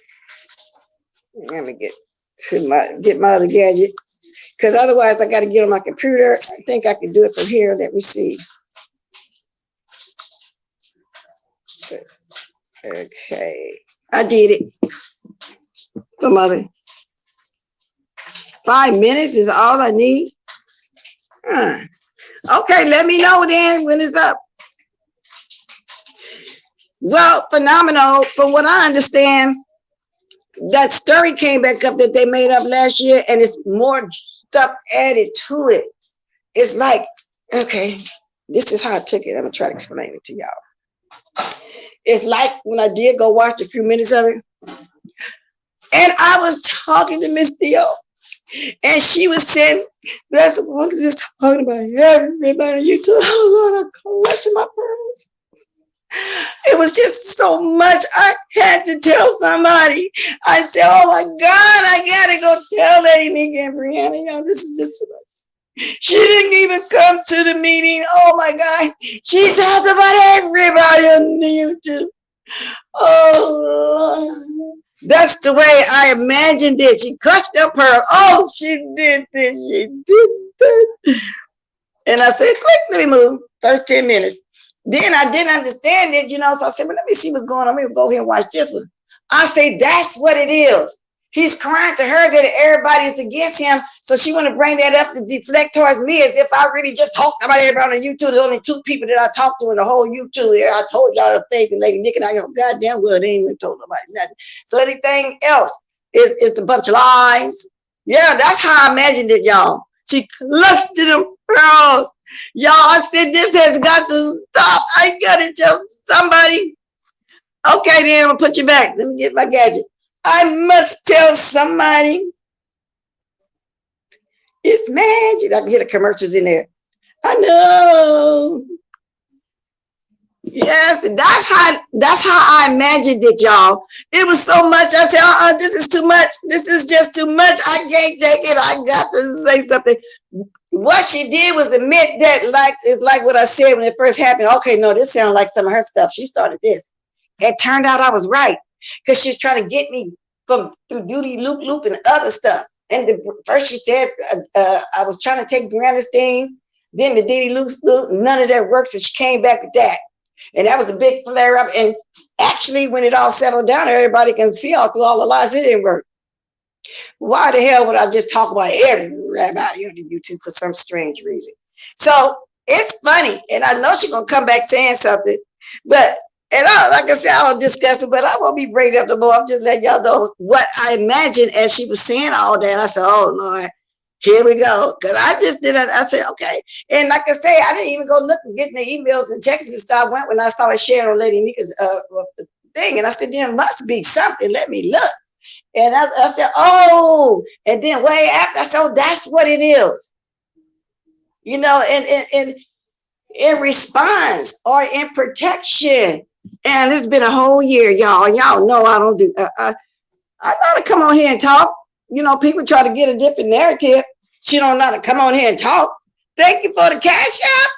Let me get my other gadget, because otherwise I got to get on my computer. I think I can do it from here. Let me see. Okay, I did it. Come on. 5 minutes is all I need. Okay, let me know then when it's up. Well, phenomenal. From what I understand, that story came back up that they made up last year, and it's more stuff added to it. It's like, okay, this is how I took it. I'm gonna try to explain it to y'all. It's like when I did go watch a few minutes of it, and I was talking to Miss Theo, and she was saying, that's what was just talking about everybody on YouTube. I was gonna collect my pearls. It was just so much I had to tell somebody. I said, oh my God, I gotta go tell Lady NYCA and Brianna, y'all, this is just too much. She didn't even come to the meeting. Oh my God. She talked about everybody on the YouTube. Oh, that's the way I imagined it. She clutched up her, oh, she did this, she did that. And I said, quick, let me move. First 10 minutes. Then I didn't understand it, so I said, well, let me see what's going on. Let me go ahead and watch this one. I say, that's what it is. He's crying to her that everybody is against him. So she want to bring that up to deflect towards me as if I really just talked about everybody on YouTube. There's only 2 people that I talked to in the whole YouTube. I told y'all the faith and Lady NYCA, and I go, goddamn well, they ain't even told nobody nothing. So anything else is a bunch of lies. Yeah, that's how I imagined it, y'all. She clutched to them pearls. Y'all, I said, this has got to stop. I gotta tell somebody. Okay, then I'm gonna put you back. Let me get my gadget. I must tell somebody. It's magic. I can hear the commercials in there. I know. Yes, that's how I imagined it, y'all. It was so much. I said, this is too much. This is just too much. I can't take it. I got to say something. What she did was admit that, it's like what I said when it first happened. Okay, no, this sounds like some of her stuff. She started this. It turned out I was right, because she's trying to get me through duty loop and other stuff. And first she said I was trying to take Brianna's thing, then the Diddy loop, none of that worked, so she came back with that. And that was a big flare up. And actually, when it all settled down, everybody can see all through all the lies, it didn't work. Why the hell would I just talk about everybody on the YouTube for some strange reason? So it's funny, and I know she's gonna come back saying something, but And like I said, I don't discuss it, but I won't be bringing up no more. I'm just letting y'all know what I imagined as she was saying all that. I said, oh, Lord, here we go. Because I just didn't, I said, okay. And like I say, I didn't even go look and get the emails and texts and stuff. I went when I saw it shared on Lady Nika's thing. And I said, there must be something. Let me look. And I said, oh. And then way after, I said, oh, that's what it is. You know, and in response or in protection. And it's been a whole year, y'all. Y'all know I don't do, I know to come on here and talk. You know, people try to get a different narrative. She don't know how to come on here and talk. Thank you for the cash out.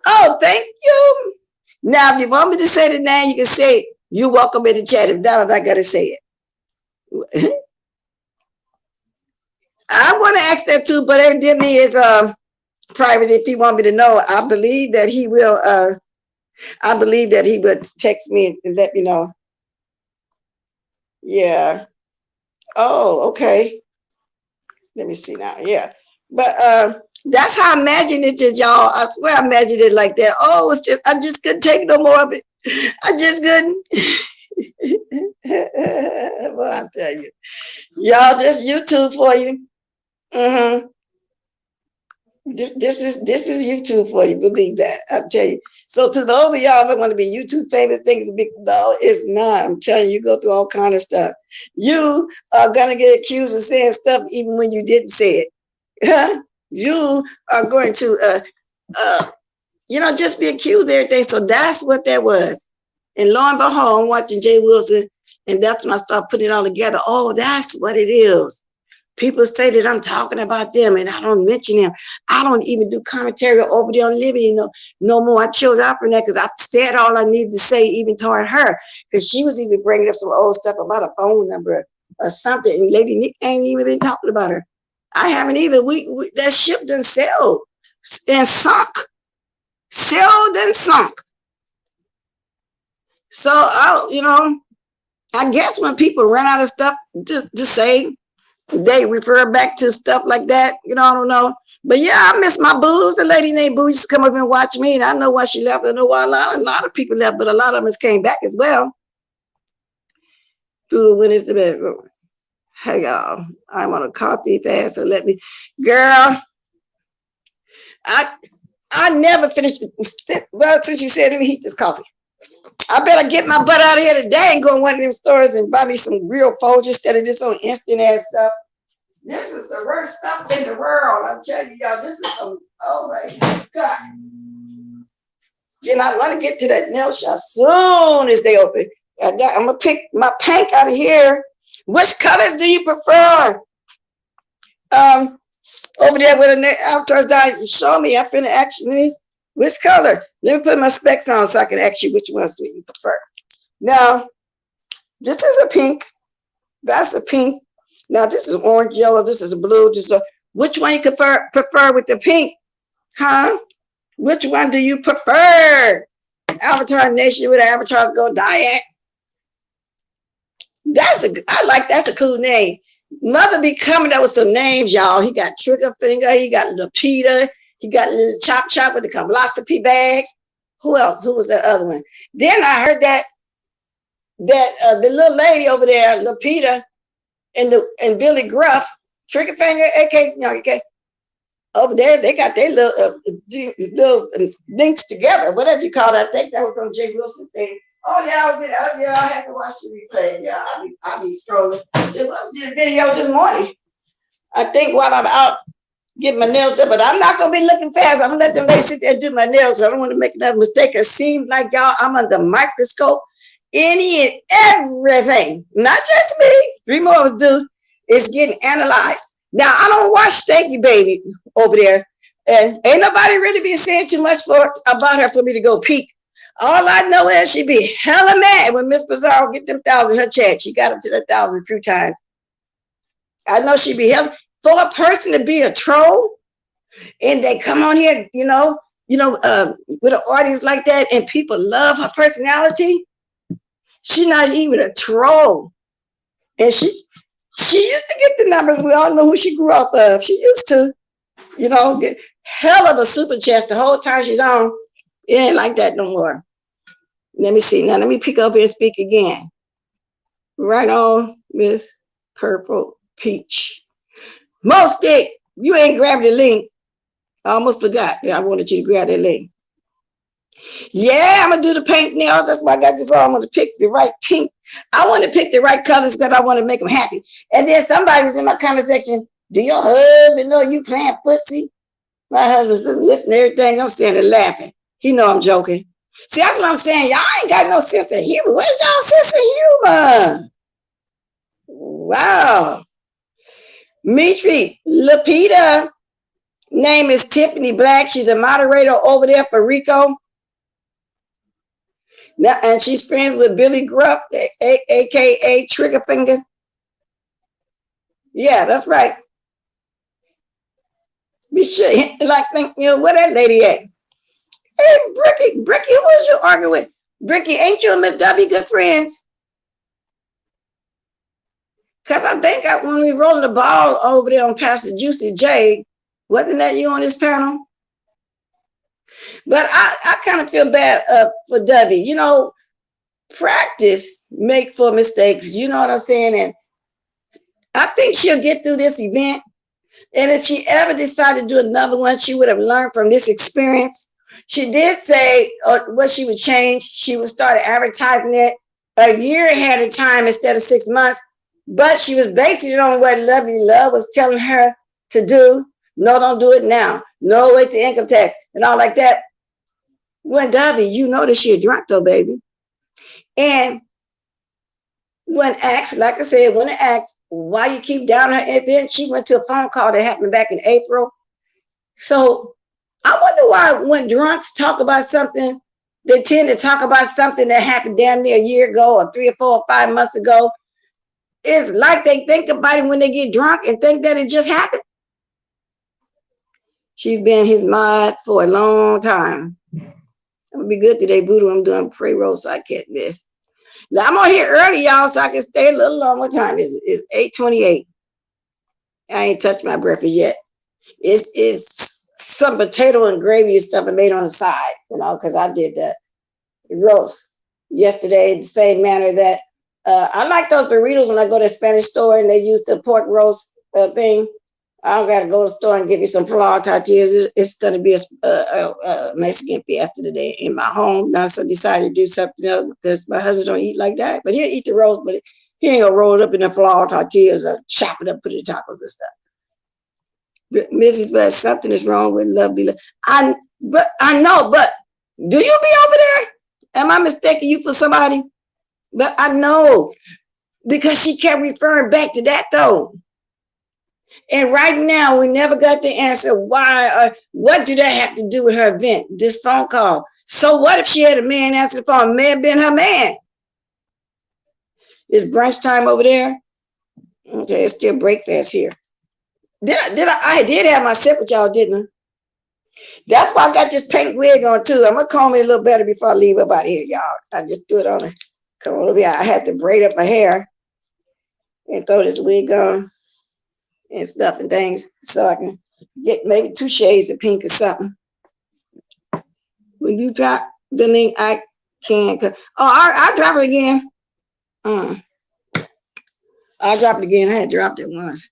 Oh, thank you. Now, if you want me to say the name, you can say it. You're welcome in the chat. If not, I got to say it. I want to ask that too, but evidently it's private. If he want me to know, I believe that he will. I believe that he would text me and let me know. Yeah. Oh, okay. Let me see now. Yeah. But that's how I imagine it, just y'all. I swear I imagined it like that. Oh, it's just, I just couldn't take no more of it. I just couldn't. Well, I tell you. Y'all, this YouTube for you. This is YouTube for you. Believe that. I'll tell you. So to those of y'all that want to be YouTube famous, things big. No, it's not. I'm telling you, you go through all kind of stuff. You are gonna get accused of saying stuff even when you didn't say it. You are going to you know, just be accused of everything. So that's what that was. And lo and behold, I'm watching Jay Wilson, and that's when I start putting it all together. Oh, that's what it is. People say that I'm talking about them and I don't mention them. I don't even do commentary over there on Liberty no more. I chose out from that because I said all I needed to say even toward her, because she was even bringing up some old stuff about a phone number or something. And Lady Nick ain't even been talking about her. I haven't either. We that ship done sailed and sunk. Sailed and sunk. So, you know, I guess when people run out of stuff to say, they refer back to stuff like that, you know, I don't know. But yeah, I miss my booze. The lady named Boo used to come up and watch me, and I know why she left. I know why a lot of people left, but a lot of them came back as well. Through the windows to bedroom. Hey y'all, I'm on a coffee fast, so let me, girl. I never finished. Well, since you said, let me heat this coffee. I better get my butt out of here today and go in one of them stores and buy me some real Folgers instead of this on instant ass stuff. This is the worst stuff in the world. I'm telling you, y'all, this is some, oh my God. And I want to get to that nail shop soon as they open. I'm going to pick my pink out of here. Which colors do you prefer? Over there with an avatar's die, show me. I finna actually. Which color? Let me put my specs on so I can ask you which ones do you prefer. Now, this is a pink. That's a pink. Now, this is orange, yellow. This is a blue. This is a, which one you prefer with the pink? Huh? Which one do you prefer? Avatar Nation with avatars go diet. That's a cool name. Mother be coming up with some names, y'all. He got Trigger Finger. He got Lapita. He got a little Chop with the philosophy bag. Who else? Who was that other one? Then I heard that the little lady over there, Lapita, and Billy Gruff, Trigger Finger, AK, over there, they got their little links together, whatever you call that. I think that was on Jay Wilson thing. Oh yeah, I was in. Yeah, I had to watch the replay. Yeah, I be scrolling. It was the video this morning. I think while I'm out getting my nails done, but I'm not gonna be looking fast. I'm gonna let them ladies sit there and do my nails. I don't want to make another mistake. It seems like y'all, I'm under microscope, any and everything. Not just me. 3 more of us do. It's getting analyzed. Now I don't watch Stanky Baby over there, and ain't nobody really been saying too much about her for me to go peek. All I know is she be hella mad when Miss Pizarro get them 1,000 her chat. She got up to the 1,000 a few times. I know she be hella. For a person to be a troll and they come on here, with an audience like that and people love her personality, she's not even a troll. And she used to get the numbers. We all know who she grew up of. She used to, get hell of a super chest the whole time she's on. It ain't like that no more. Let me see. Now let me pick up here and speak again. Right on, Miss Purple Peach. Stick, you ain't grabbed the link. I almost forgot that I wanted you to grab that link. Yeah, I'm gonna do the pink nails. That's why I got this on. I'm gonna pick the right pink. I want to pick the right colors because I want to make them happy. And then somebody was in my comment section. Do your husband know you playing footsie? My husband's listening to everything I'm saying and laughing. He know I'm joking. See, that's what I'm saying. Y'all ain't got no sense of humor. Where's y'all sense of humor? Wow. Mitri, Lapita, name is Tiffany Black. She's a moderator over there for Rico. Now, and she's friends with Billy Grupp, aka Trigger Finger. Yeah, that's right. Be sure, like, you know, where that lady at? Hey, Bricky, who was you arguing with? Bricky, ain't you and Miss Dovie good friends? Because I think when we rolling the ball over there on Pastor Juicy J, wasn't that you on this panel? But I kind of feel bad for Dovie. You know, practice make for mistakes. You know what I'm saying? And I think she'll get through this event. And if she ever decided to do another one, she would have learned from this experience. She did say what she would change. She would start advertising it a year ahead of time instead of 6 months. But she was basing it on what Lovely Love was telling her to do. No, don't do it now. No, wait the income tax and all like that. When Dovie, you know that she a drunk though, baby. And when asked, like I said, when asked why you keep down her event, she went to a phone call that happened back in April. So I wonder why when drunks talk about something, they tend to talk about something that happened damn near a year ago or 3 or 4 or 5 months ago. It's like they think about it when they get drunk and think that it just happened. She's been his mod for a long time. I'm gonna be good today, Voodoo. I'm doing pre-roll so I can't miss. Now I'm on here early, y'all, so I can stay a little long. What time is it? It's 8:28. I ain't touched my breakfast yet. It's some potato and gravy and stuff I made on the side, you know, because I did the roast yesterday the same manner that I like those burritos when I go to a Spanish store and they use the pork roast thing. I don't got to go to the store and get me some flour tortillas. It's going to be a Mexican fiesta today in my home. Now, so I decided to do something else because my husband don't eat like that. But he'll eat the roast, but he ain't going to roll it up in the flour tortillas or chop it up, put it in tacos and stuff. But Mrs. West, something is wrong with Lovely. I know, but do you be over there? Am I mistaking you for somebody? But I know because she kept referring back to that though. And right now, we never got the answer why or what do that have to do with her event, this phone call. So what if she had a man answer the phone? It may have been her man. It's brunch time over there. Okay, it's still breakfast here. I did have my sip with y'all, didn't I? That's why I got this pink wig on too. I'm gonna comb it a little better before I leave up out of here, y'all. I just threw it on. Come on, I had to braid up my hair and throw this wig on and stuff and things so I can get maybe 2 shades of pink or something. When you drop the link, I can. I'll drop it again. I'll drop it again. I had dropped it once.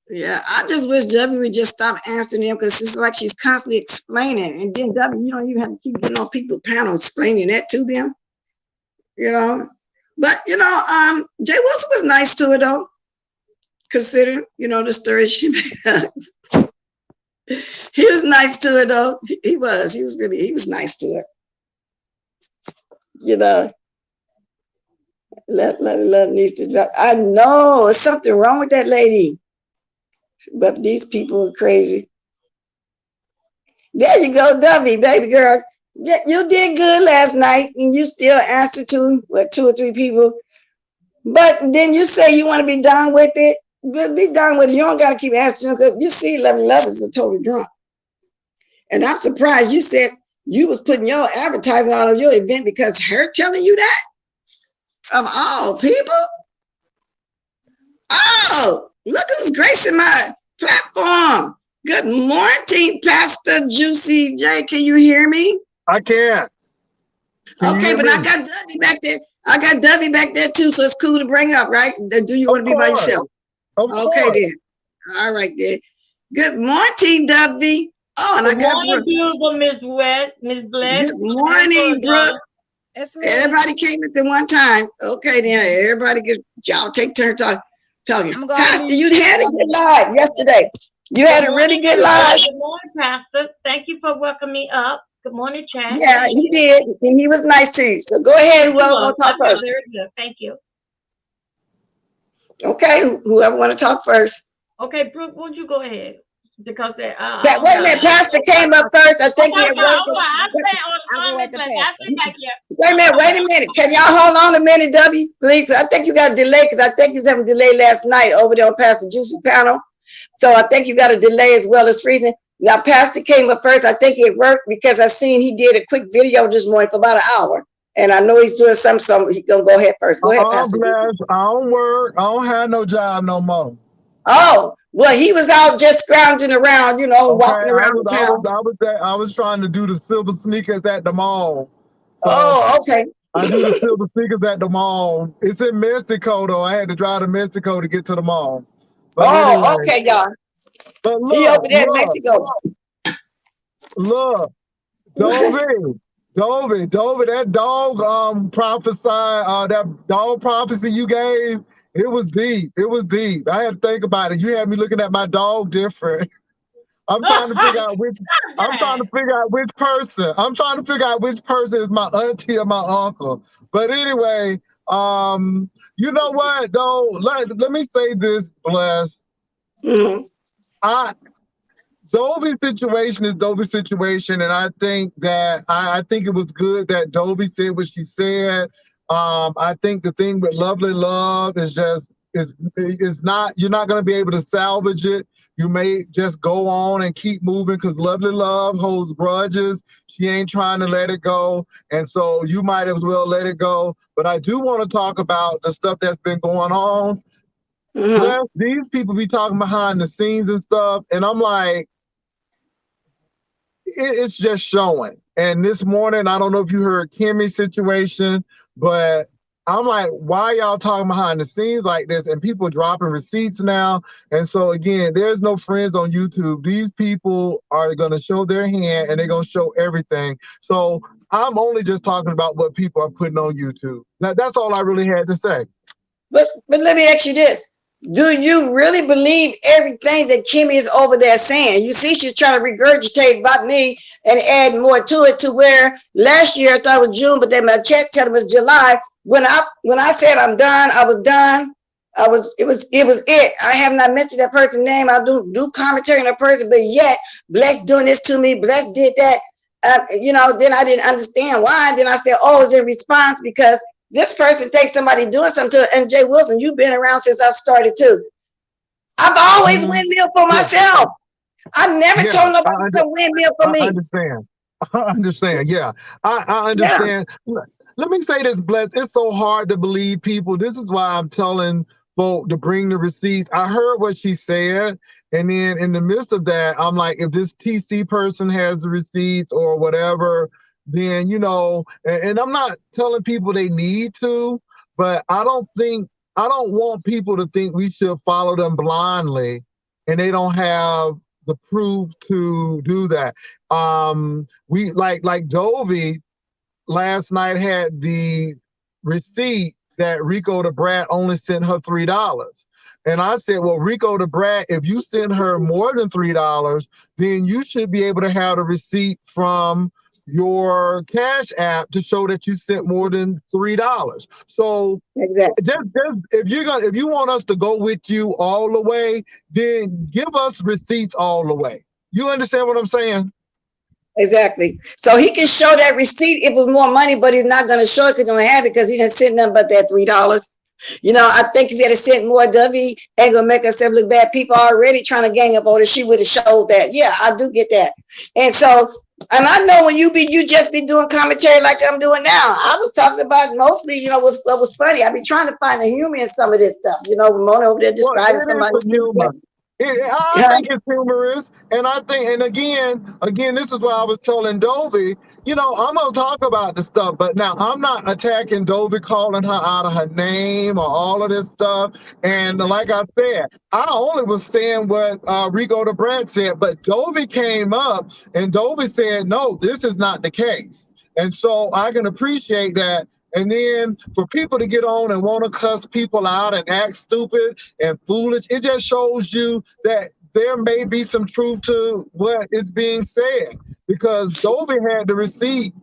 Yeah, I just wish Dovie would just stop answering them because it's like she's constantly explaining. And then Dovie, you don't even have to keep getting on people's panel explaining that to them. You know, but you know, Jay Wilson was nice to her though. Considering, you know, the story she made. He was nice to her though. He was nice to her. You know, love needs to drop. I know there's something wrong with that lady. But these people are crazy. There you go, Dovie, baby girl. You did good last night and you still answered to 2 or 3 people. But then you say you want to be done with it. Be done with it. You don't got to keep answering because you see Lovely Love is a total drunk. And I'm surprised you said you was putting your advertising on your event because her telling you that? Of all people? Oh, look who's gracing my platform. Good morning, Pastor Juicy J. Can you hear me? I can. Okay, but I got Dovie back there. I got Dovie back there too, so it's cool to bring up, right? Do you want to be by yourself? Okay, then. All right, then. Good morning, Dovie. Oh, and I got Brooke. Beautiful Miss West, Miss Black. Good morning, Brooke. Everybody came at the one time. Okay, then. Everybody get y'all take turns talking. Pastor, you had a good live yesterday. You had a really good live. Good morning, Pastor. Thank you for welcoming me up. Good morning, Chad. Yeah, he did. And he was nice to you. So go ahead. Whoever want to talk first. Very good. Thank you. Okay, whoever want to talk first. Okay, Brooke, won't you go ahead? Because wait a minute, Pastor came up first. I think he had work. Wait a minute. Can y'all hold on a minute, W? Please. I think you got a delay because I think you was having a delay last night over there on Pastor Juicy panel. So I think you got a delay as well as freezing. Now, Pastor came up first. I think it worked because I seen he did a quick video this morning for about an hour. And I know he's doing something, so he's going to go ahead first. Go ahead, Pastor. I don't work. I don't have no job no more. Oh, well, he was out just scrounging around, you know, walking around the town. I was trying to do the silver sneakers at the mall. So okay. I do the silver sneakers at the mall. It's in Mexico, though. I had to drive to Mexico to get to the mall. But anyway, okay, y'all. But look, he over there in Mexico. Look, Dovie, that dog prophesied, that dog prophecy you gave, it was deep. It was deep. I had to think about it. You had me looking at my dog different. I'm trying to figure out which person. I'm trying to figure out which person is my auntie or my uncle. But anyway, you know what though? Let me say this, Bless. Dovie's situation is Dovie's situation, and I think that I think it was good that Dovie said what she said. I think the thing with Lovely Love is not, you're not going to be able to salvage it. You may just go on and keep moving because Lovely Love holds grudges. She ain't trying to let it go, and so you might as well let it go. But I do want to talk about the stuff that's been going on. Yes, these people be talking behind the scenes and stuff, and I'm like, it's just showing. And this morning, I don't know if you heard Kimmy's situation, but I'm like, why y'all talking behind the scenes like this? And people dropping receipts now. And so again, there's no friends on YouTube. These people are going to show their hand and they're going to show everything. So I'm only just talking about what people are putting on YouTube. That's all I really had to say. But let me ask you this. Do you really believe everything that Kimmy is over there saying? You see, she's trying to regurgitate about me and add more to it, to where last year I thought it was June, but then my check said it was July. When I said I'm done, I was done. It was it. I have not mentioned that person's name. I do commentary on that person, but yet Bless doing this to me. Bless did that. You know, then I didn't understand why. And then I said, oh, it's in response because this person takes somebody doing something to it. And Jay Wilson, you've been around since I started too. I've always windmill for myself. I never told nobody to windmill for me. I understand. Yeah, I understand. Yeah. Let me say this, Bless. It's so hard to believe people. This is why I'm telling folk to bring the receipts. I heard what she said. And then in the midst of that, I'm like, if this TC person has the receipts or whatever, then, you know, and I'm not telling people they need to, but I don't want people to think we should follow them blindly and they don't have the proof to do that. We like Dovie last night had the receipt that Rico the Brat only sent her $3. And I said, well, Rico the Brat, if you send her more than $3, then you should be able to have the receipt from your Cash App to show that you sent more than $3. So exactly. just if you want us to go with you all the way, then give us receipts all the way. You understand what I'm saying? Exactly. So he can show that receipt if it was more money, but he's not going to show it because he don't have it because he didn't send nothing but that $3. You know, I think if he had sent more, Dovie ain't gonna make herself look bad. People are already trying to gang up on her. She would have showed that. Yeah, I do get that. And so, and I know when you just be doing commentary like I'm doing now. I was talking about mostly, you know, what was funny. I be trying to find the humor in some of this stuff. You know, Mona over there describing somebody. I think it's humorous, and I think, and again, this is why I was telling Dovie, you know, I'm gonna talk about the stuff, but now I'm not attacking Dovie, calling her out of her name or all of this stuff. And like I said, I only was saying what Rico the Brad said, but Dovie came up and Dovie said, no, this is not the case. And so I can appreciate that. And then for people to get on and want to cuss people out and act stupid and foolish, it just shows you that there may be some truth to what is being said, because Dovie had the receipt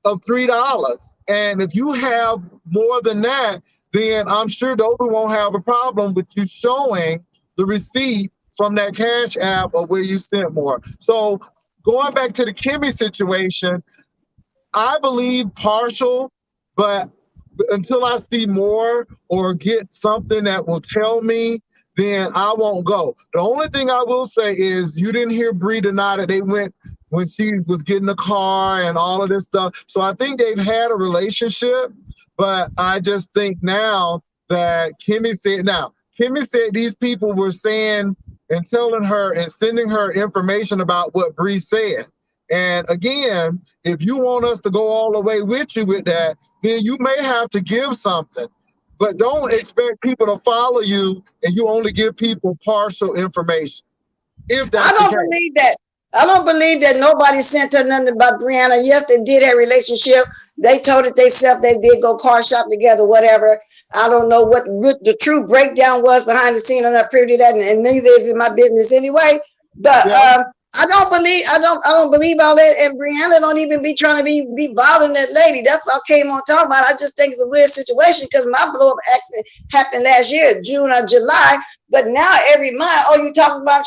of $3. And if you have more than that, then I'm sure Dovie won't have a problem with you showing the receipt from that Cash App of where you sent more. So going back to the Kimmy situation, I believe partial, but until I see more or get something that will tell me, then I won't go. The only thing I will say is you didn't hear Bree deny that they went when she was getting the car and all of this stuff. So I think they've had a relationship, but I just think now that Kimmy said these people were saying and telling her and sending her information about what Bree said. And again, if you want us to go all the way with you with that, then you may have to give something. But don't expect people to follow you and you only give people partial information. If that's I don't believe that. I don't believe that nobody sent her nothing about Brianna. Yes, they did have a relationship. They told it themselves. They did go car shop together, whatever. I don't know what the true breakdown was behind the scene. I'm not privy to that, and neither is it my business anyway. But yeah. I don't believe all that. And Brianna don't even be trying to be bothering that lady. That's what I came on talking about. I just think it's a weird situation because my blow up accident happened last year, June or July. But now every month, oh, you talking about,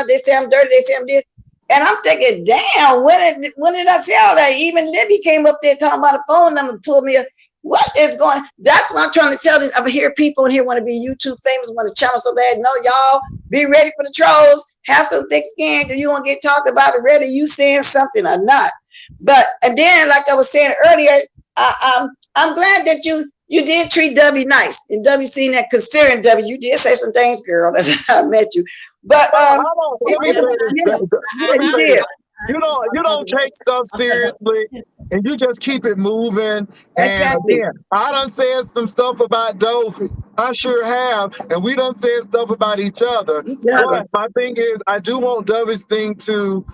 they say I'm dirty, they say I'm this. And I'm thinking, damn, when did I say all that? Even Libby came up there talking about a phone number, pulled me up. What is going? That's what I'm trying to tell this. I hear people in here want to be YouTube famous, want to channel so bad. No, y'all, be ready for the trolls. Have some thick skin because you won't get talked about it, whether you saying something or not. But and then, like I was saying earlier, I'm glad that you did treat Dovie nice, and Dovie seen that. Considering Dovie, you did say some things, girl. That's how I met you. But you don't take stuff seriously, and you just keep it moving. Exactly. And again, I done said some stuff about Dovie. I sure have, and we done said stuff about each other. But my thing is, I do want Dovie's thing to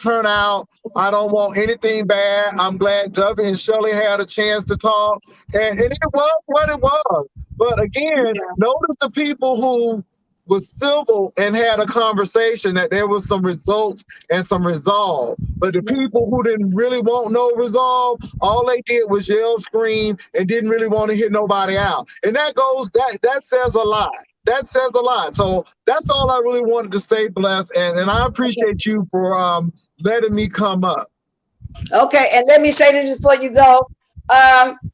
turn out. I don't want anything bad. I'm glad Dovie and Shirley had a chance to talk, and it was what it was. But again, notice the people who was civil and had a conversation, that there was some results and some resolve. But the people who didn't really want no resolve, all they did was yell, scream, and didn't really want to hear nobody out. And that says a lot. That says a lot. So that's all I really wanted to say, Bless. And I appreciate you for letting me come up. Okay, and let me say this before you go.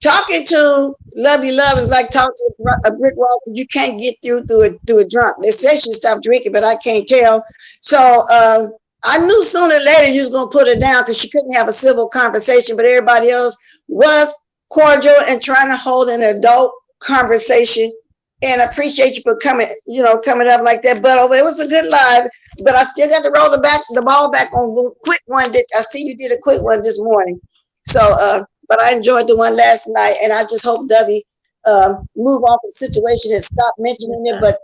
Talking to Love You Love is like talking to a brick wall because you can't get through a drunk. They said she stopped drinking, but I can't tell. So I knew sooner or later you was gonna put her down because she couldn't have a civil conversation, but everybody else was cordial and trying to hold an adult conversation. And I appreciate you for coming up like that. But it was a good live. But I still got to roll the ball back on the quick one. I see you did a quick one this morning. So but I enjoyed the one last night, and I just hope Dovie move off the situation and stop mentioning it. But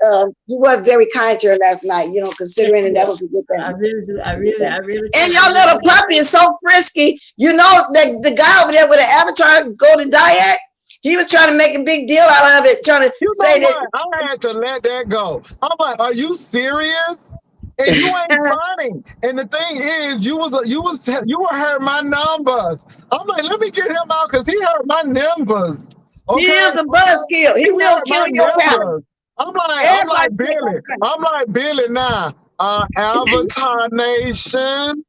you was very kind to her last night, considering that was a good thing. I really do. I really. And your little puppy is so frisky. You know that the guy over there with the avatar go to Diet. He was trying to make a big deal out of it, trying to say that. I had to let that go. I'm like, are you serious? And you ain't funny. And the thing is, you were hurting my numbers. I'm like, let me get him out because he hurt my numbers. Okay? He is a buzzkill. He will kill your power. I'm like Billy now. Avatar Nation,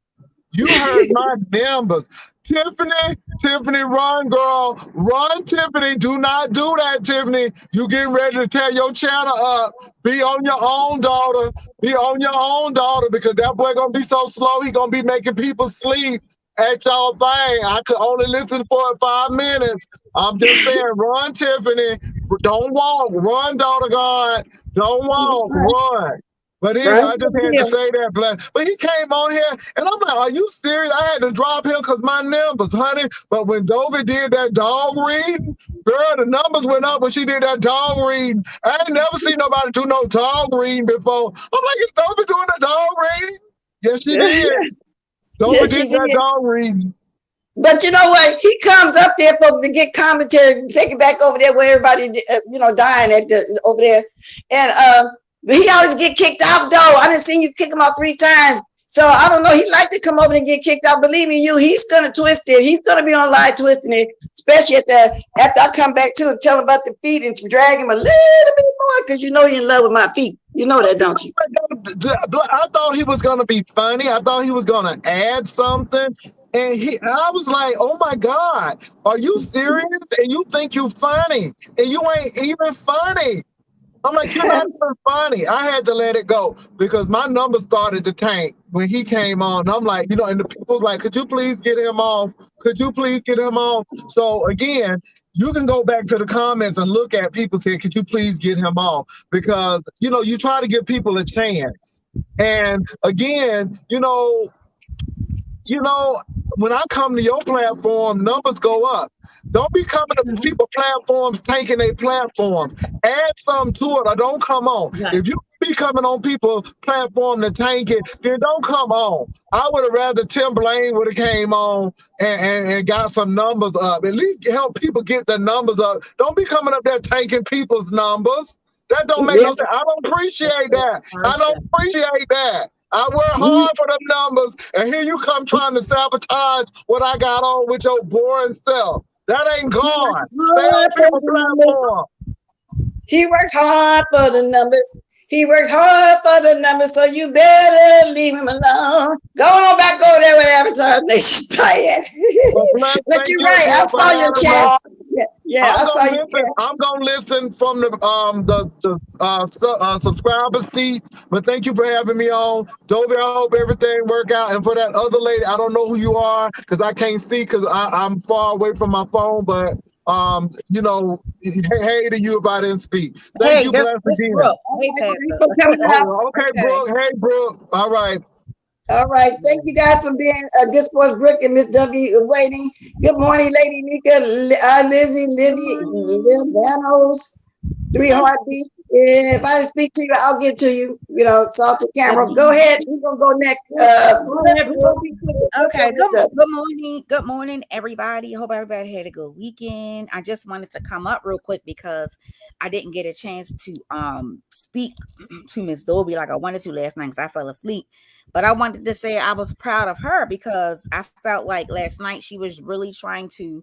you hurt my numbers. Tiffany, run, girl. Run, Tiffany. Do not do that, Tiffany. You getting ready to tear your channel up. Be on your own, daughter. Be on your own, daughter, because that boy gonna be so slow, he gonna be making people sleep at y'all thing. I could only listen for 5 minutes. I'm just saying, run, Tiffany. Don't walk. Run, daughter God. Don't walk. Run. But anyway, I just had to say that, but he came on here, and I'm like, are you serious? I had to drop him because my numbers, honey. But when Dovie did that dog reading, girl, the numbers went up when she did that dog reading. I ain't never seen nobody do no dog reading before. I'm like, is Dovie doing a dog reading? Yes, she did. Dovie did that dog reading. But you know what? He comes up there to get commentary, take it back over there where everybody, dying over there. And but he always get kicked out, though. I done seen you kick him out 3 times. So I don't know. He like to come over and get kicked out. Believe me, he's gonna twist it. He's gonna be on live twisting it, especially after I come back to and tell him about the feet and to drag him a little bit more, because you're in love with my feet. You know that, don't you? I thought he was gonna be funny. I thought he was gonna add something. And I was like, oh my God, are you serious? And you think you funny, and you ain't even funny. I'm like, you're not even funny. I had to let it go because my numbers started to tank when he came on. And I'm like, and the people was like, could you please get him off? Could you please get him off? So again, you can go back to the comments and look at people saying, could you please get him off? Because, you try to give people a chance. And again, when I come to your platform, numbers go up. Don't be coming to people platforms tanking their platforms. Add something to it or don't come on. Right. If you be coming on people's platform to tank it, then don't come on. I would have rather Tim Blaine would have came on and got some numbers up. At least help people get the numbers up. Don't be coming up there tanking people's numbers. That don't make no sense. I don't appreciate that. I don't appreciate that. I work hard for them numbers, and here you come trying to sabotage what I got on with your boring self. That ain't gone. Stay on people's platform. He works hard for the numbers. He works hard for the numbers, so you better leave him alone. Go on back over there with Avatar Nation. But you're right. I saw your chat. Yeah, I saw you. I'm gonna listen from the subscriber seats. But thank you for having me on, Dovie. I hope everything work out. And for that other lady, I don't know who you are because I can't see because I'm far away from my phone. But hey to you if I didn't speak. Thank you, Bless again. Hey, okay, Brooke. Hey, Brooke. All right. All right. Thank you guys for being this was Brooke and Miss W waiting. Good morning, Lady Nika, Lizzie, Livy, Danos, 3 Heartbeats. If I didn't speak to you, I'll get to you. It's off the camera. Go ahead. We're gonna go next. Okay. Good morning, everybody. Hope everybody had a good weekend. I just wanted to come up real quick because I didn't get a chance to speak to Miss Dovie like I wanted to last night because I fell asleep. But I wanted to say I was proud of her because I felt like last night she was really trying to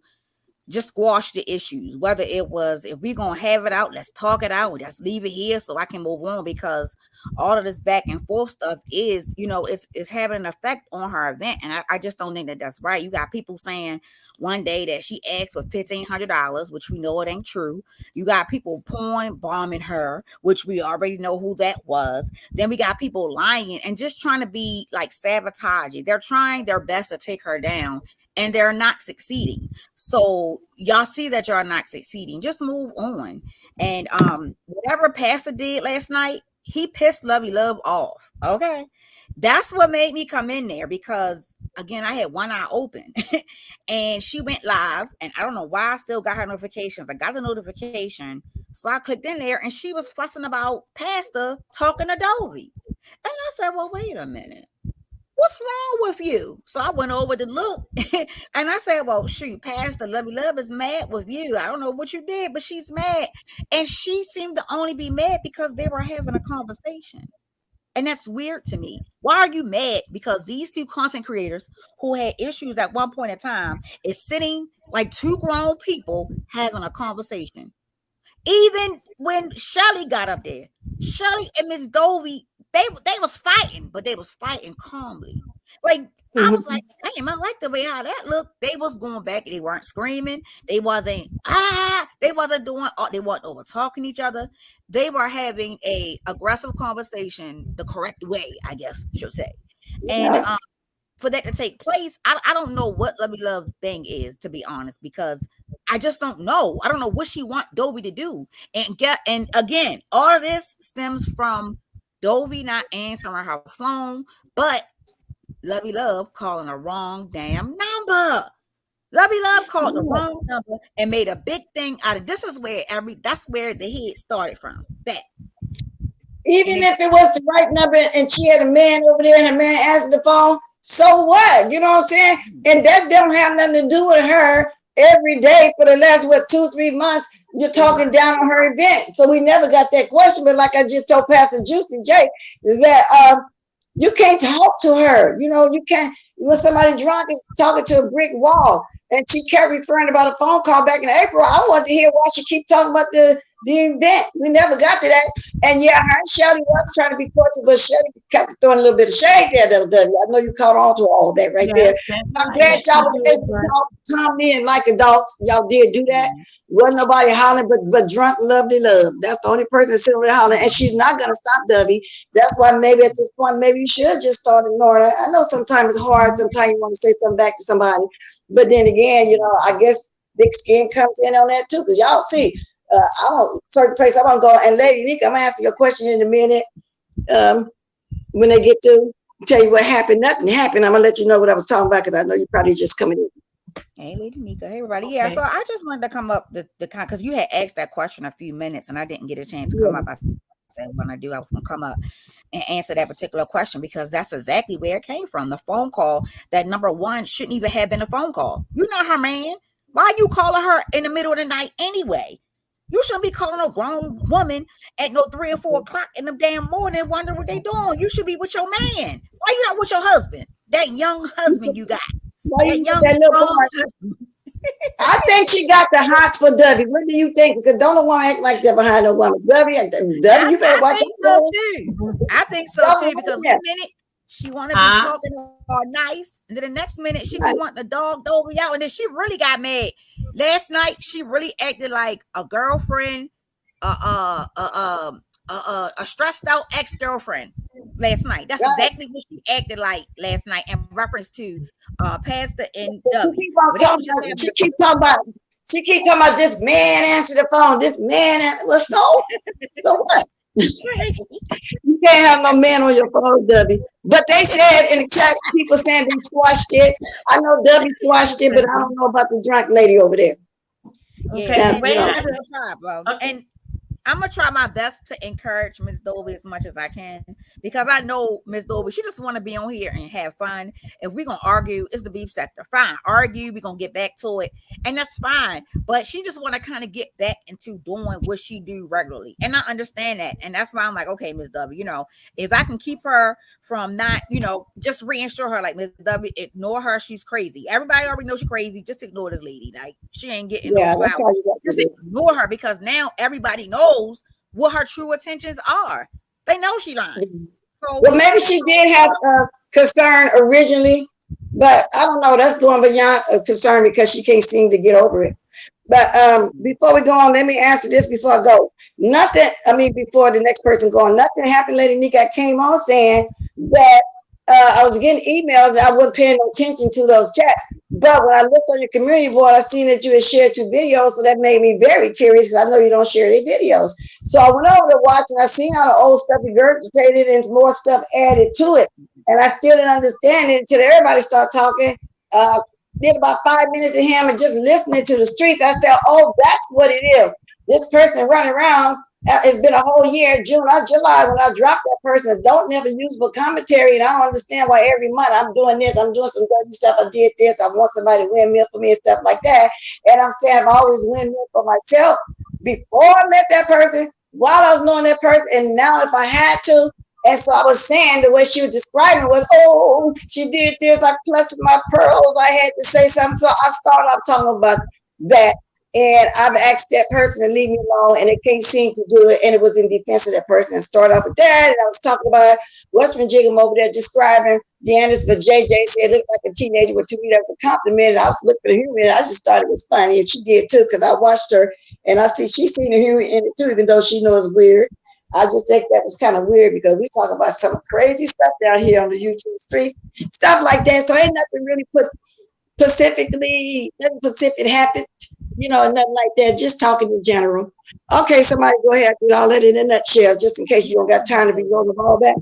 just squash the issues, whether it was, if we're going to have it out, let's talk it out, let's leave it here so I can move on, because all of this back and forth stuff is, it's having an effect on her event. And I just don't think that that's right. You got people saying one day that she asked for $1,500, which we know it ain't true. You got people bombing her, which we already know who that was. Then we got people lying and just trying to be like sabotaging. They're trying their best to take her down, and they're not succeeding. So y'all see that y'all not succeeding. Just move on. And whatever Pastor did last night, he pissed Lovey Love off. Okay. That's what made me come in there, because again, I had one eye open and she went live, and I don't know why I still got her notifications. I got the notification. So I clicked in there and she was fussing about Pastor talking to Dovie. And I said, well, wait a minute. What's wrong with you? So I went over to look and I said, well, shoot, Pastor Lovey Love is mad with you. I don't know what you did, but she's mad. And she seemed to only be mad because they were having a conversation. And that's weird to me. Why are you mad? Because these two content creators who had issues at one point in time is sitting like two grown people having a conversation. Even when Shelly got up there, Shelly and Miss Dovie, they was fighting, but they was fighting calmly. Like, I was like, damn, I like the way how that looked. They was going back. They weren't screaming. They wasn't they weren't over talking each other. They were having a aggressive conversation the correct way, I guess you should say. And for that to take place, I don't know what Lovey Love thing is, to be honest, because I just don't know. I don't know what she want Dovie to do. And again, all of this stems from Dovie not answering her phone, but Lovey Love calling a wrong damn number. Lovey Love called the wrong number and made a big thing out of this. Is where that's where the head started from. That even if it was the right number and she had a man over there and a man answered the phone, so what? You know what I'm saying? And that don't have nothing to do with her. Every day for the last 2-3 months, you're talking down on her event. So we never got that question. But like I just told Pastor Juicy J, that you can't talk to her. You know, you can't. When somebody drunk is talking to a brick wall, and she kept referring about a phone call back in April, I wanted to hear why she keep talking about the event. We never got to that. And yeah, her and Shelly was trying to be cordial, but Shelly kept throwing a little bit of shade there. I know you caught on to all that right there. I'm glad y'all was able to talk calmly and like adults. Y'all did do that. Wasn't nobody hollering but drunk lovely love. That's the only person sitting there hollering, and she's not gonna stop, Dovie. That's why maybe at this point, maybe you should just start ignoring her. I know sometimes it's hard. Sometimes you want to say something back to somebody, but then again, you know, I guess thick skin comes in on that too, because y'all see. I don't certain place I want to go. And Lady Nika, I'm gonna answer your question in a minute. When they get to tell you what happened, nothing happened. I'm gonna let you know what I was talking about because I know you're probably just coming in. Hey, Lady Nika. Hey, everybody. Yeah, so I just wanted to come up because you had asked that question a few minutes and I didn't get a chance to come up. I said when I was gonna come up and answer that particular question because that's exactly where it came from. The phone call that number one shouldn't even have been a phone call. You're not her man. Why are you calling her in the middle of the night anyway? You shouldn't be calling a grown woman at 3 or 4 o'clock in the damn morning wondering what they doing. You should be with your man. Why you not with your husband? That young husband you got. I think she got the hots for Dovie. What do you think? Because don't a woman act like that behind a woman. Dovie, you better watch it. I think so too. Because one minute she want to be talking all nice, and then the next minute she be wanting the dog Dovie out, and then she really got mad. Last night she really acted like a girlfriend, a stressed out ex-girlfriend. Last night, that's exactly what she acted like last night in reference to Pastor and Dovie. She keep talking about this man answer the phone. This man, so what? You can't have no man on your phone, Dovie. But they said in the chat, people saying they squashed it. I know Dovie squashed it, but I don't know about the drunk lady over there. Okay, and I'm gonna try my best to encourage Miss Dovie as much as I can because I know Miss Dovie, she just want to be on here and have fun. If we're gonna argue, it's the beef sector. Fine, argue, we're gonna get back to it, and that's fine. But she just want to kind of get back into doing what she do regularly, and I understand that, and that's why I'm like, okay, Miss Dovie, you know, if I can keep her from not, you know, just reassure her like Miss Dovie, ignore her, she's crazy. Everybody already knows she's crazy. Just ignore this lady, like she ain't getting no flowers. Just ignore her because now everybody knows what her true intentions are. They know she lying. So well, maybe she did have a concern originally, but I don't know. That's going beyond a concern because she can't seem to get over it. But before we go on, let me answer this before I go. Before the next person go on, nothing happened. Lady Nika came on saying that I was getting emails and I wasn't paying no attention to those chats. But when I looked on your community board, I seen that you had shared 2 videos. So that made me very curious because I know you don't share any videos. So I went over to watch and I seen how the old stuff regurgitated and more stuff added to it. And I still didn't understand it until everybody started talking. Did about 5 minutes of him and just listening to the streets. I said, oh, that's what it is. This person running around. It's been a whole year, June or July, when I dropped that person. Don't never use for commentary, and I don't understand why every month I'm doing this. I'm doing some dirty stuff. I did this. I want somebody to windmill for me and stuff like that. And I'm saying I've always windmill for myself before I met that person, while I was knowing that person, and now if I had to. And so I was saying the way she was describing was, oh, she did this. I clutched my pearls. I had to say something. So I started off talking about that. And I've asked that person to leave me alone, and they can't seem to do it. And it was in defense of that person. And started off with that. And I was talking about Western Jiggum over there describing Deanna's, but JJ said it looked like a teenager with 2 years. That was a compliment. And I was looking for the humor. And I just thought it was funny. And she did too, because I watched her and I see she's seen the humor in it too, even though she knows it's weird. I just think that was kind of weird because we talk about some crazy stuff down here on the YouTube streets, stuff like that. So ain't nothing really nothing specific happened. you know, nothing like that. Just talking in general. Okay, somebody go ahead and all that in a nutshell, just in case you don't got time to be rolling all that.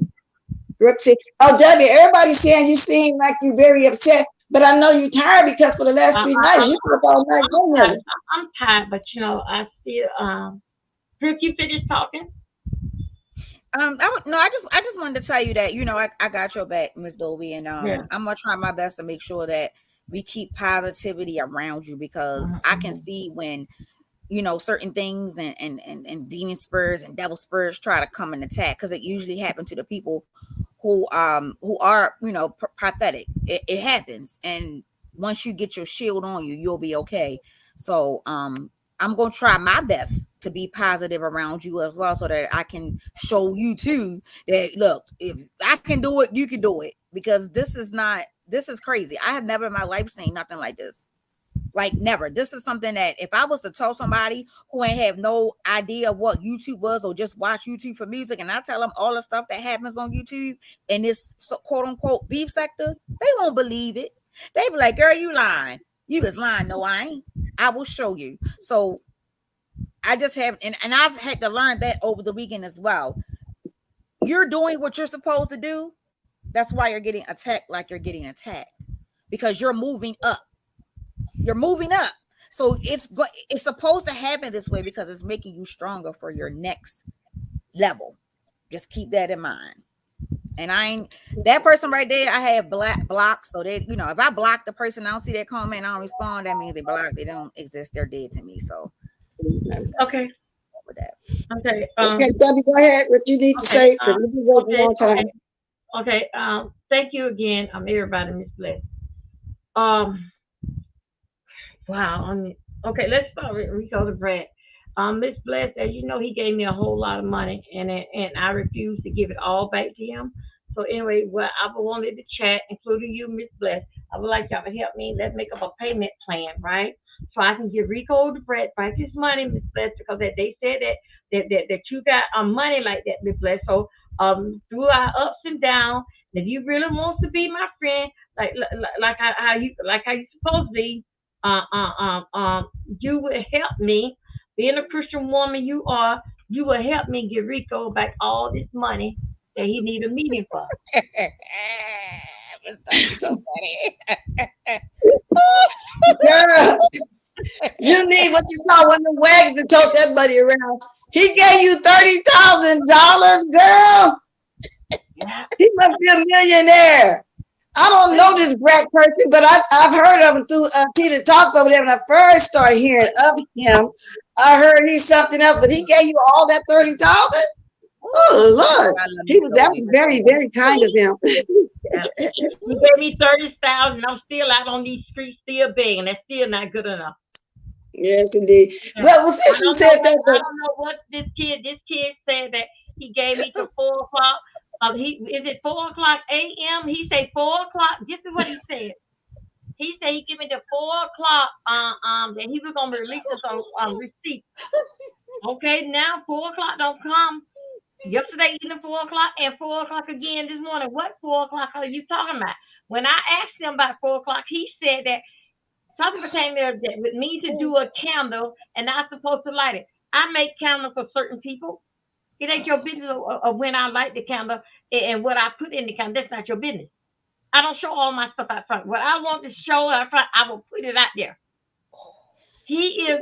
Brooke said, "Oh, Debbie, everybody's saying you seem like you're very upset, but I know you're tired because for the last 3 nights you put up all night doing nothing." I'm tired, but you know, I still Brooke, you finished talking? I just wanted to tell you that, you know, I got your back, Miss Dovie, and I'm gonna try my best to make sure that we keep positivity around you, because I can see when, you know, certain things and demon spirits and devil spirits try to come and attack, because it usually happens to the people who are, you know, pathetic. It happens, and once you get your shield on you, you'll be okay. So I'm gonna try my best to be positive around you as well, so that I can show you too that, look, if I can do it, you can do it, because this is crazy. I have never in my life seen nothing like this. Like, never. This is something that if I was to tell somebody who ain't have no idea what YouTube was, or just watch YouTube for music, and I tell them all the stuff that happens on YouTube in this quote unquote beef sector, they won't believe it. They be like, girl, you lying. You was lying. No, I ain't. I will show you. So I just have, and I've had to learn that over the weekend as well. You're doing what you're supposed to do. That's why you're getting attacked like you're getting attacked, because you're moving up. You're moving up. So it's supposed to happen this way, because it's making you stronger for your next level. Just keep that in mind. And I ain't that person right there. I have blocks, so they, you know, if I block the person, I don't see that comment, I don't respond, that means they blocked. They don't exist. They're dead to me. So okay. With that. Okay. Okay, Debbie, go ahead. What you need to say? Because we've been waiting a long time. Okay. Thank you again. Everybody, Miss Bless. Wow. Okay, let's start with Rico the Brad. Miss Bless, as you know, he gave me a whole lot of money, and I refused to give it all back to him. So anyway, what I wanted to chat, including you, Miss Bless, I would like y'all to help me. Let's make up a payment plan, right? So I can give Rico the Brad back his money, Miss Bless, because that they said that you got money like that, Miss Bless. So through our ups and downs, if you really want to be my friend, like how you supposed to be, you would help me. Being a Christian woman you are, you will help me give Rico back all this money that he need a meeting for. So funny. Girl, you need what you call one of the wagons to tote that money around. He gave you $30,000, girl. Yeah. He must be a millionaire. I don't know this black person, but I've heard of him through Tina Talks over there. When I first started hearing of him, I heard he's something else, but he gave you all that $30,000? Oh, Lord. That was very, very kind of him. Yeah. He gave me $30,000. I'm still out on these streets, still begging. That's still not good enough. Yes, indeed. Yeah. Well, since you said that, I don't know what this kid said that he gave me till 4 o'clock. Is it 4 o'clock a.m.? He said 4 o'clock. This is what he said. He said he gave me the 4 o'clock. That he was gonna release us on receipt. Okay, now 4 o'clock don't come. Yesterday evening 4 o'clock and 4 o'clock again this morning. What 4 o'clock are you talking about? When I asked him about 4 o'clock, he said that something came there that with me to do a candle and I'm supposed to light it. I make candles for certain people. It ain't your business of when I light the candle and what I put in the candle. That's not your business. I don't show all my stuff out front. What I want to show out front, I will put it out there. He is a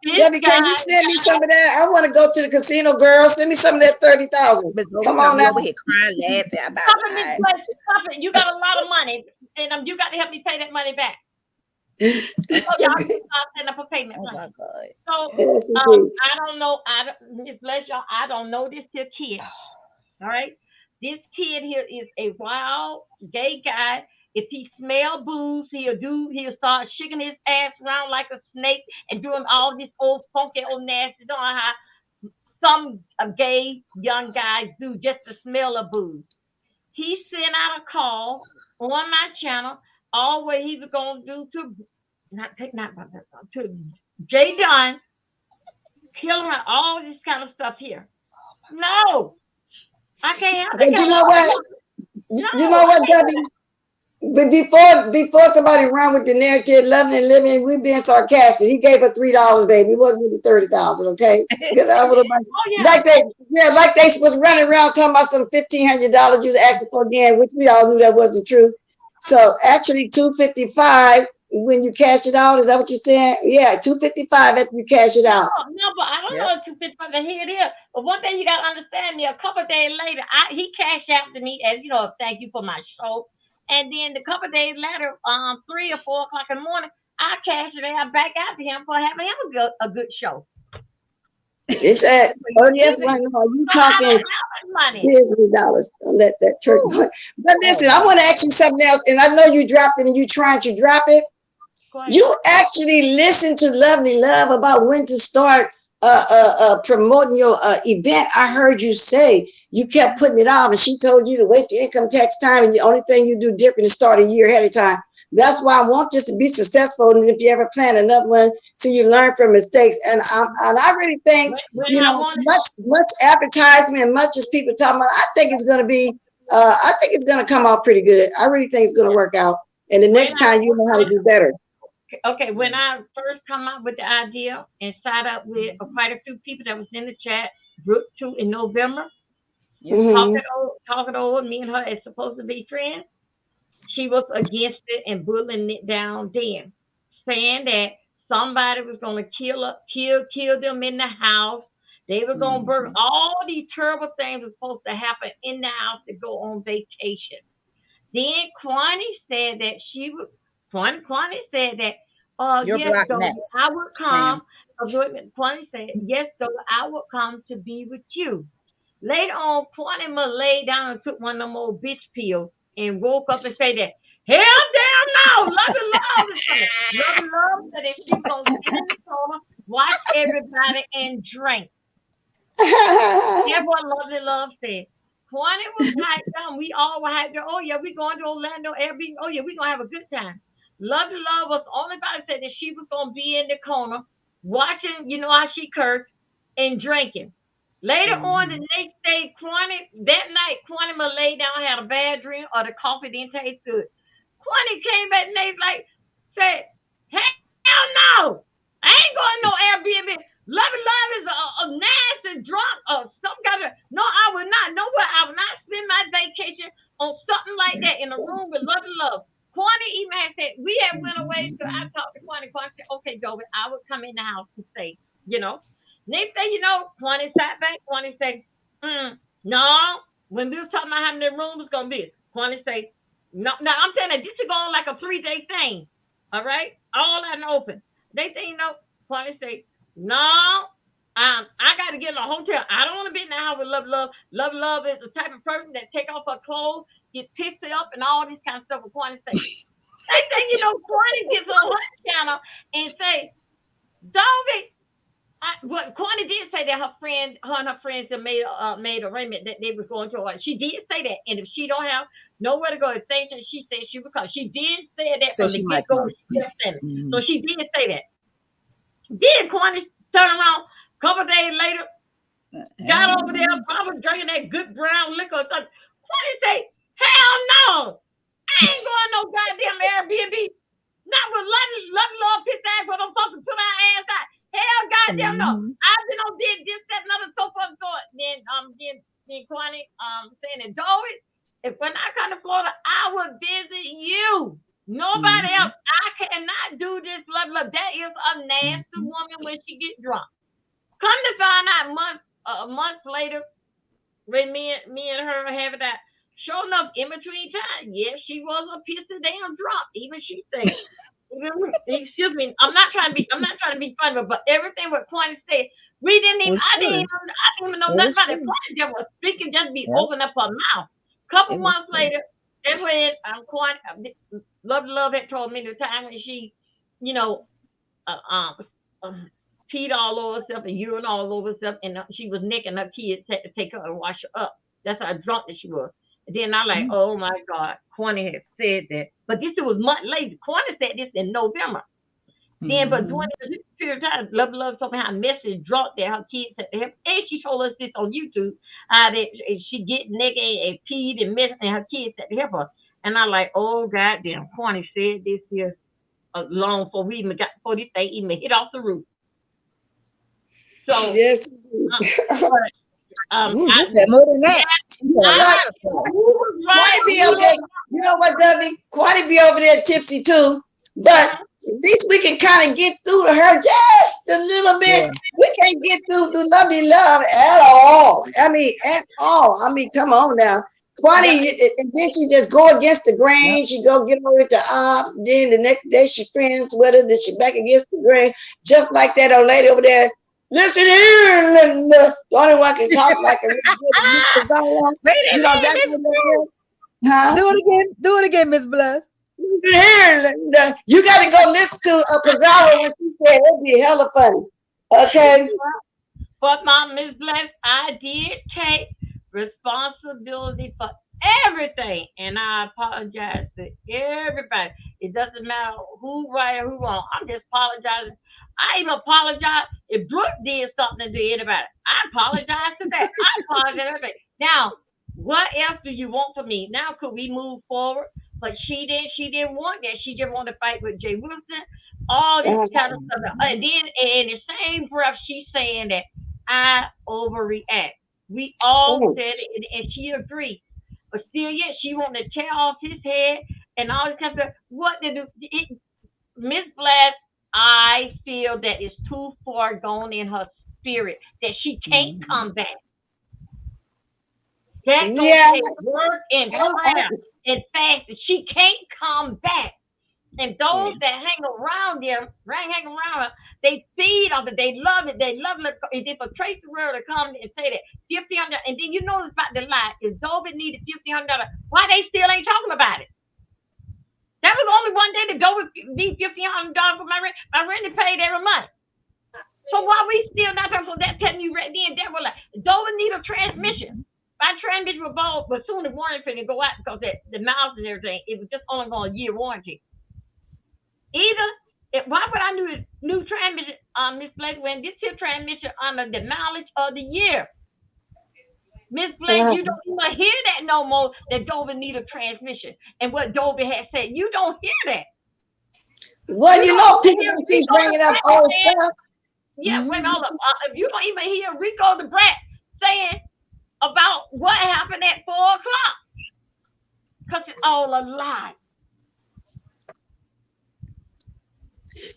big Debbie, guy. can you send me some of that? I want to go to the casino, girl. Send me some of that $30,000. Come on now. Over here crying, laughing about Stop it. You got a lot of money, and you got to help me pay that money back. I'll send up a payment plan. So Yes, I don't know. Miss Bless y'all. I don't know this kid. All right, this kid here is a wild gay guy. If he smell booze, he'll start shaking his ass around like a snake and doing all this old funky, old nasty. Don't know how some gay young guys do just to smell of booze. He sent out a call on my channel. All what he was gonna do to Jay Dunn, kill her, all this kind of stuff here. No, I can't have it. But you know what? You know what, Debbie? But before somebody run with the narrative, loving and living, we being sarcastic. He gave her $3, baby. It wasn't really 30,000, okay? Because I would have like they was running around talking about some $1,500 you was asking for again, which we all knew that wasn't true. So actually, $255 when you cash it out. Is that what you're saying? Yeah, $255 after you cash it out. No, but I don't know $255. Here it is. But one thing you gotta understand, a couple of days later, he cashed out to me as thank you for my show. And then a couple of days later, 3 or 4 o'clock in the morning, I cashed it out back out to him for having him a good show. Exactly. Oh yes, right now you talking Disney dollars. Don't let that trick. But listen, I want to ask you something else, and I know you dropped it and you trying to drop it. You actually listen to Lovely Love about when to start promoting your event. I heard you say you kept putting it off, and she told you to wait the income tax time, and the only thing you do different is start a year ahead of time. That's why I want this to be successful, and if you ever plan another one, so you learn from mistakes. And I really think much advertisement and much as people talking about, I think it's going to be, I think it's going to come out pretty good. I really think it's going to work out, and the next time you know how to do better. Okay, when I first come up with the idea and started up with quite a few people that was in the chat group too in November, talking over me and her as supposed to be friends, she was against it and bullying it down then, saying that somebody was going to kill them in the house. They were going to burn. All these terrible things were supposed to happen in the house to go on vacation. Then Kwani said that Kwani said that, yes, Dovie, I would come. Kwani said, yes, Dovie, I would come to be with you. Later on, Kwani laid down and took one of them old bitch pills and woke up and said that, hell damn no, Love is coming. Love said that she was going to sit in the corner, watch everybody, and drink. That's what Love said. Kwani was hyped on. We all were hyped on. Oh, yeah, we going to Orlando. Oh, yeah, we going to have a good time. Love was the only body said that she was going to be in the corner watching, you know how she cursed, and drinking. Later on, the next day, Kwani laid down, had a bad dream, or the coffee didn't taste good. Kwani came back and said, hell no, I ain't going to no Airbnb. Love is a nasty drunk or some kind of, no, I will not, nowhere, I will not spend my vacation on something like that in a room with Love. Kwani even had said, we had went away, so I talked to Kwani. Kwani said, okay, Dovie, I would come in the house to stay, Next thing you know, Kwani sat back. Kwani said, no, when we were talking about how many rooms was going to be, Kwani said, no, now I'm telling you, this is going like a 3-day thing, all right? All out and open. Next thing you know, Kwani said, no, I got to get in a hotel. I don't want to be in the house with Love. Love is the type of person that take off her clothes, get pissed up, and all this kind of stuff with Kwani said. Next thing you know, Kwani gets on her channel and say, Dovie, Kwani did say that her and her friends have made arrangement that they was going to. She did say that, and if she don't have nowhere to go to station, she said she would come. She did say that. So she might go. So she did say that. Then Kwani turned around a couple of days later, got over there, probably drinking that good brown liquor or something. Kwani say, hell no, I ain't going no goddamn Airbnb. Not with Love pissed ass when I'm supposed to put our ass out. Hell goddamn no. I've been on this, that, and other so forth. Then Kwani saying that Dovie, if when I come to Florida, I will visit you. Nobody else. I cannot do this, Love. That is a nasty woman when she gets drunk. Come to find out months later, when me and her having that. Sure enough, in between time, yes, she was a pissy damn drunk. Even she said, excuse me, I'm not trying to be funny, but everything what Kwani said, I didn't even know nothing about it. Kwani just was speaking, just be open up her mouth. Couple months later, that's when Kwani, Love had told me the time when she, peed all over herself and urine all over herself, and she was necking her kids had to take her and wash her up. That's how drunk that she was. And then I'm like, oh my God, Kwani had said that. But this was months later. Kwani said this in November. Then, but during this period of time, Love told me how message drunk that her kids had to help. And she told us this on YouTube, that she get naked and peed and messed, and her kids had to help her. And I like, oh goddamn, Corny said this here long before we even got before this thing even hit off the roof. So Yes. She said more than that. She said a lot of stuff. Quantity be over there. You know what, Dovie? Quantity be over there tipsy too. But at least we can kind of get through to her just a little bit. Yeah. We can't get through to Lovely Love at all. I mean, at all. I mean, come on now. Quantity, and then she just go against the grain. She go get over with the ops. Then the next day she friends with her. Then she back against the grain. Just like that old lady over there. Listen here, Linda. The only one can talk like a Mr. Wait a minute, Huh? Do it again, Miss Bless. Listen here, Linda. You got to go listen to Pizarro when she said it'd be hella funny. Okay. But my Miss Bless, I did take responsibility for everything, and I apologize to everybody. It doesn't matter who right or who wrong. I'm just apologizing. I even apologize if Brooke did something to anybody. I apologize to that. I apologize to everybody. Now, what else do you want from me? Now, could we move forward? But she didn't want that. She just wanted to fight with Jay Wilson, all this kind of stuff. And then in the same breath, she's saying that I overreact. We all said it, and she agreed. But still, yet she wanted to tear off his head and all this kind of stuff. What did Miss Blast? I feel that it's too far gone in her spirit that she can't come back. That's gonna take work and prayer and fast. She can't come back. And those that hang around them, they feed off it. They love it. They love it. And if a Tracy World to come and say that $1,500, and then you know it's about the lie. If Dovie needed $1,500, why they still ain't talking about it? That was only one day that Dovie need $1,500 for my rent. My rent is paid every month. So why we still not talking? So that telling you right then that was like Dovie need a transmission. My transmission was bought, but soon the warranty finna go out because the miles and everything. It was just only going a year warranty. Why would I need a new transmission, Miss Blake, when this here transmission under the mileage of the year? Miss Blake, you don't even hear that no more, that Dovie need a transmission. And what Dovie has said, you don't hear that. Well, you know, people keep bringing up old stuff. Yeah, when if you don't even hear Rico the Brat saying about what happened at 4 o'clock, because it's all a lie.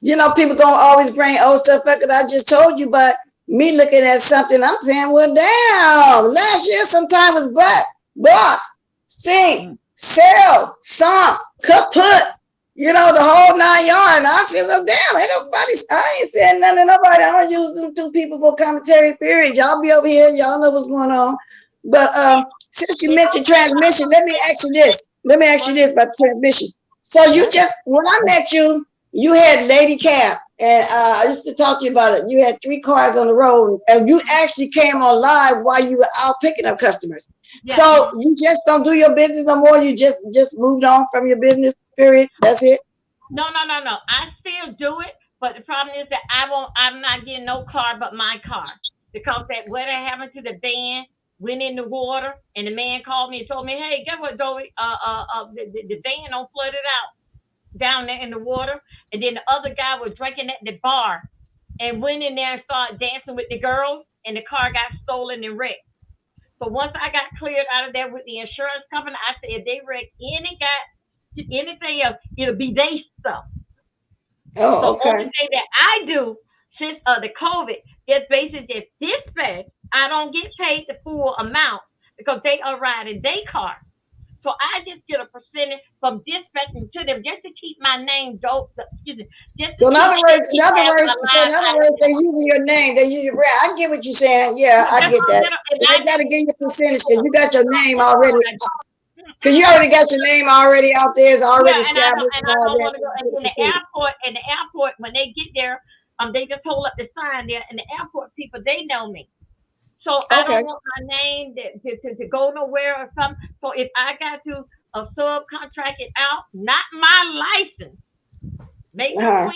You know, people don't always bring old stuff up that I just told you, but me looking at something, I'm saying, well, damn, last year sometime was bought, sing, sell, song, kaput, you know, the whole 9 yards. And I said, well, damn, I ain't saying nothing to nobody. I don't use them 2 people for commentary period. Y'all be over here, y'all know what's going on. But since you mentioned transmission, let me ask you this about the transmission. So you just, when I met you, you had Lady Cab, and I used to talk to you about it. You had 3 cars on the road, and you actually came on live while you were out picking up customers. Yeah. So you just don't do your business no more. You just moved on from your business, period. That's it. No. I still do it, but the problem is that I'm not getting no car but my car, because that what happened to the van went in the water, and the man called me and told me, hey, guess what, Dovie? The van don't flood it out down there in the water. And then the other guy was drinking at the bar and went in there and started dancing with the girls, and the car got stolen and wrecked. So once I got cleared out of there with the insurance company, I said, if they wreck anything else, it'll be their stuff. Oh, so okay. Only thing that I do since the COVID is basically just dispatch. I don't get paid the full amount because they are riding their car. So I just get a percentage from dispatching to them just to keep my name dope. So in other words, they're using your name. They use your brand. I get what you're saying. Yeah, I get that. They got to get your percentage because you got your name already. Because you already got your name already out there. It's already established. And I don't want to go. And in the airport, when they get there, they just hold up the sign there. And the airport people, they know me. So I don't want my name to go nowhere or something. So if I got to subcontract it out, not my license. Make the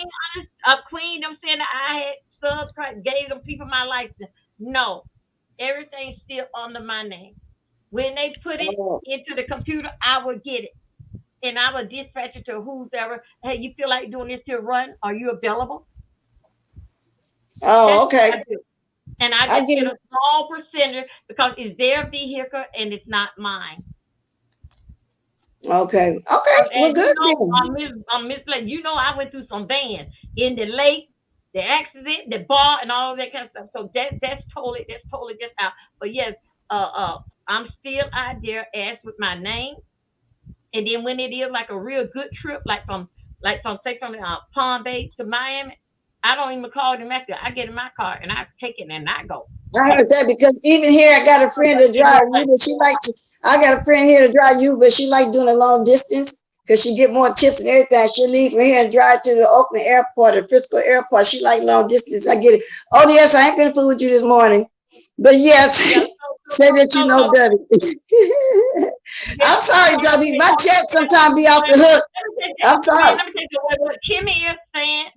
queen, them saying that I had gave them people my license. No, everything's still under my name. When they put it into the computer, I will get it. and I will dispatch it to whoever. Hey, you feel like doing this to run? Are you available? Oh, okay. And I just get a small percentage because it's their vehicle and it's not mine. Okay. Well, good. I'm Miss Blake. You know, I went through some vans in the lake, the accident, the bar, and all that kind of stuff. So that's totally just out. But yes, I'm still out there as with my name. And then when it is like a real good trip, like from Palm Bay to Miami, I don't even call them after. I get in my car and I take it and I go. I heard that because even here I got a friend to drive Uber. I got a friend here to drive Uber, but she like doing a long distance because she get more tips and everything. She'll leave from here and drive to the Oakland airport or Frisco airport. She like long distance. I get it. Oh yes, I ain't gonna fool with you this morning. But yes, say that you know Dovie. I'm sorry, Dovie. My chat sometimes be off the hook. I'm sorry. Let me tell you what Kimmy is saying.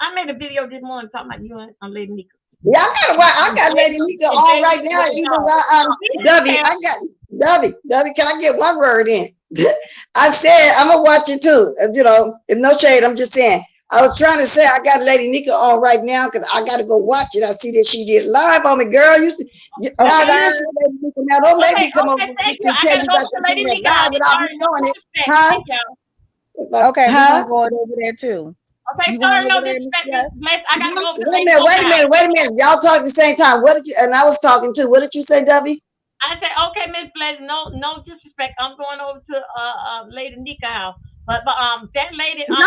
I made a video this morning talking about you and Lady NYCA. Yeah, I got Lady NYCA on right now. Even while I'm Dovie, I got Dovie. Can I get one word in? I said I'm gonna watch it too. You know, if no shade, I'm just saying. I was trying to say I got Lady NYCA on right now because I got to go watch it. I see that she did live on me, girl. You see, now don't make me come over and tell you about the live without me knowing it, huh? Okay, we're gonna go over there too. Okay, sorry, no disrespect. I gotta go over Wait a minute. Y'all talk at the same time. What did you? And I was talking too. What did you say, Dovie? I said, okay, Miss Bless. No disrespect. I'm going over to Lady NYCA house. But that lady. No.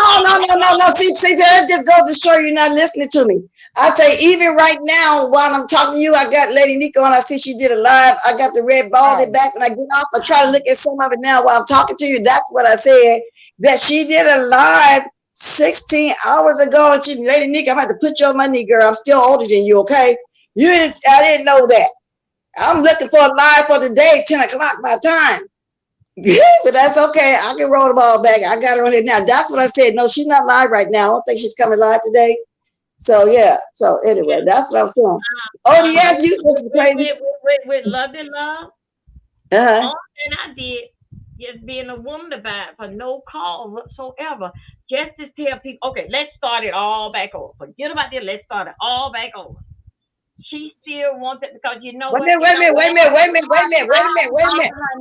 See, that just goes to show you're not listening to me. I say even right now while I'm talking to you, I got Lady NYCA on. I see she did a live. I got the red ball in back when I get off. I try to look at some of it now while I'm talking to you. That's what I said. That she did a live 16 hours ago, and she, Lady NYCA, I'm about to put you on my knee, girl. I'm still older than you, okay? I didn't know that. I'm looking for a live for the day, 10 o'clock my time. But that's okay. I can roll the ball back. I got her on here now. That's what I said. No, she's not live right now. I don't think she's coming live today. So yeah. So anyway, that's what I'm saying. Oh yes, you just crazy. With love and love. All that I did, just being a woman about for no cause whatsoever. Just to tell people, okay, let's start it all back over. Forget about this. Let's start it all back over. She still wants it because you know. Wait a minute.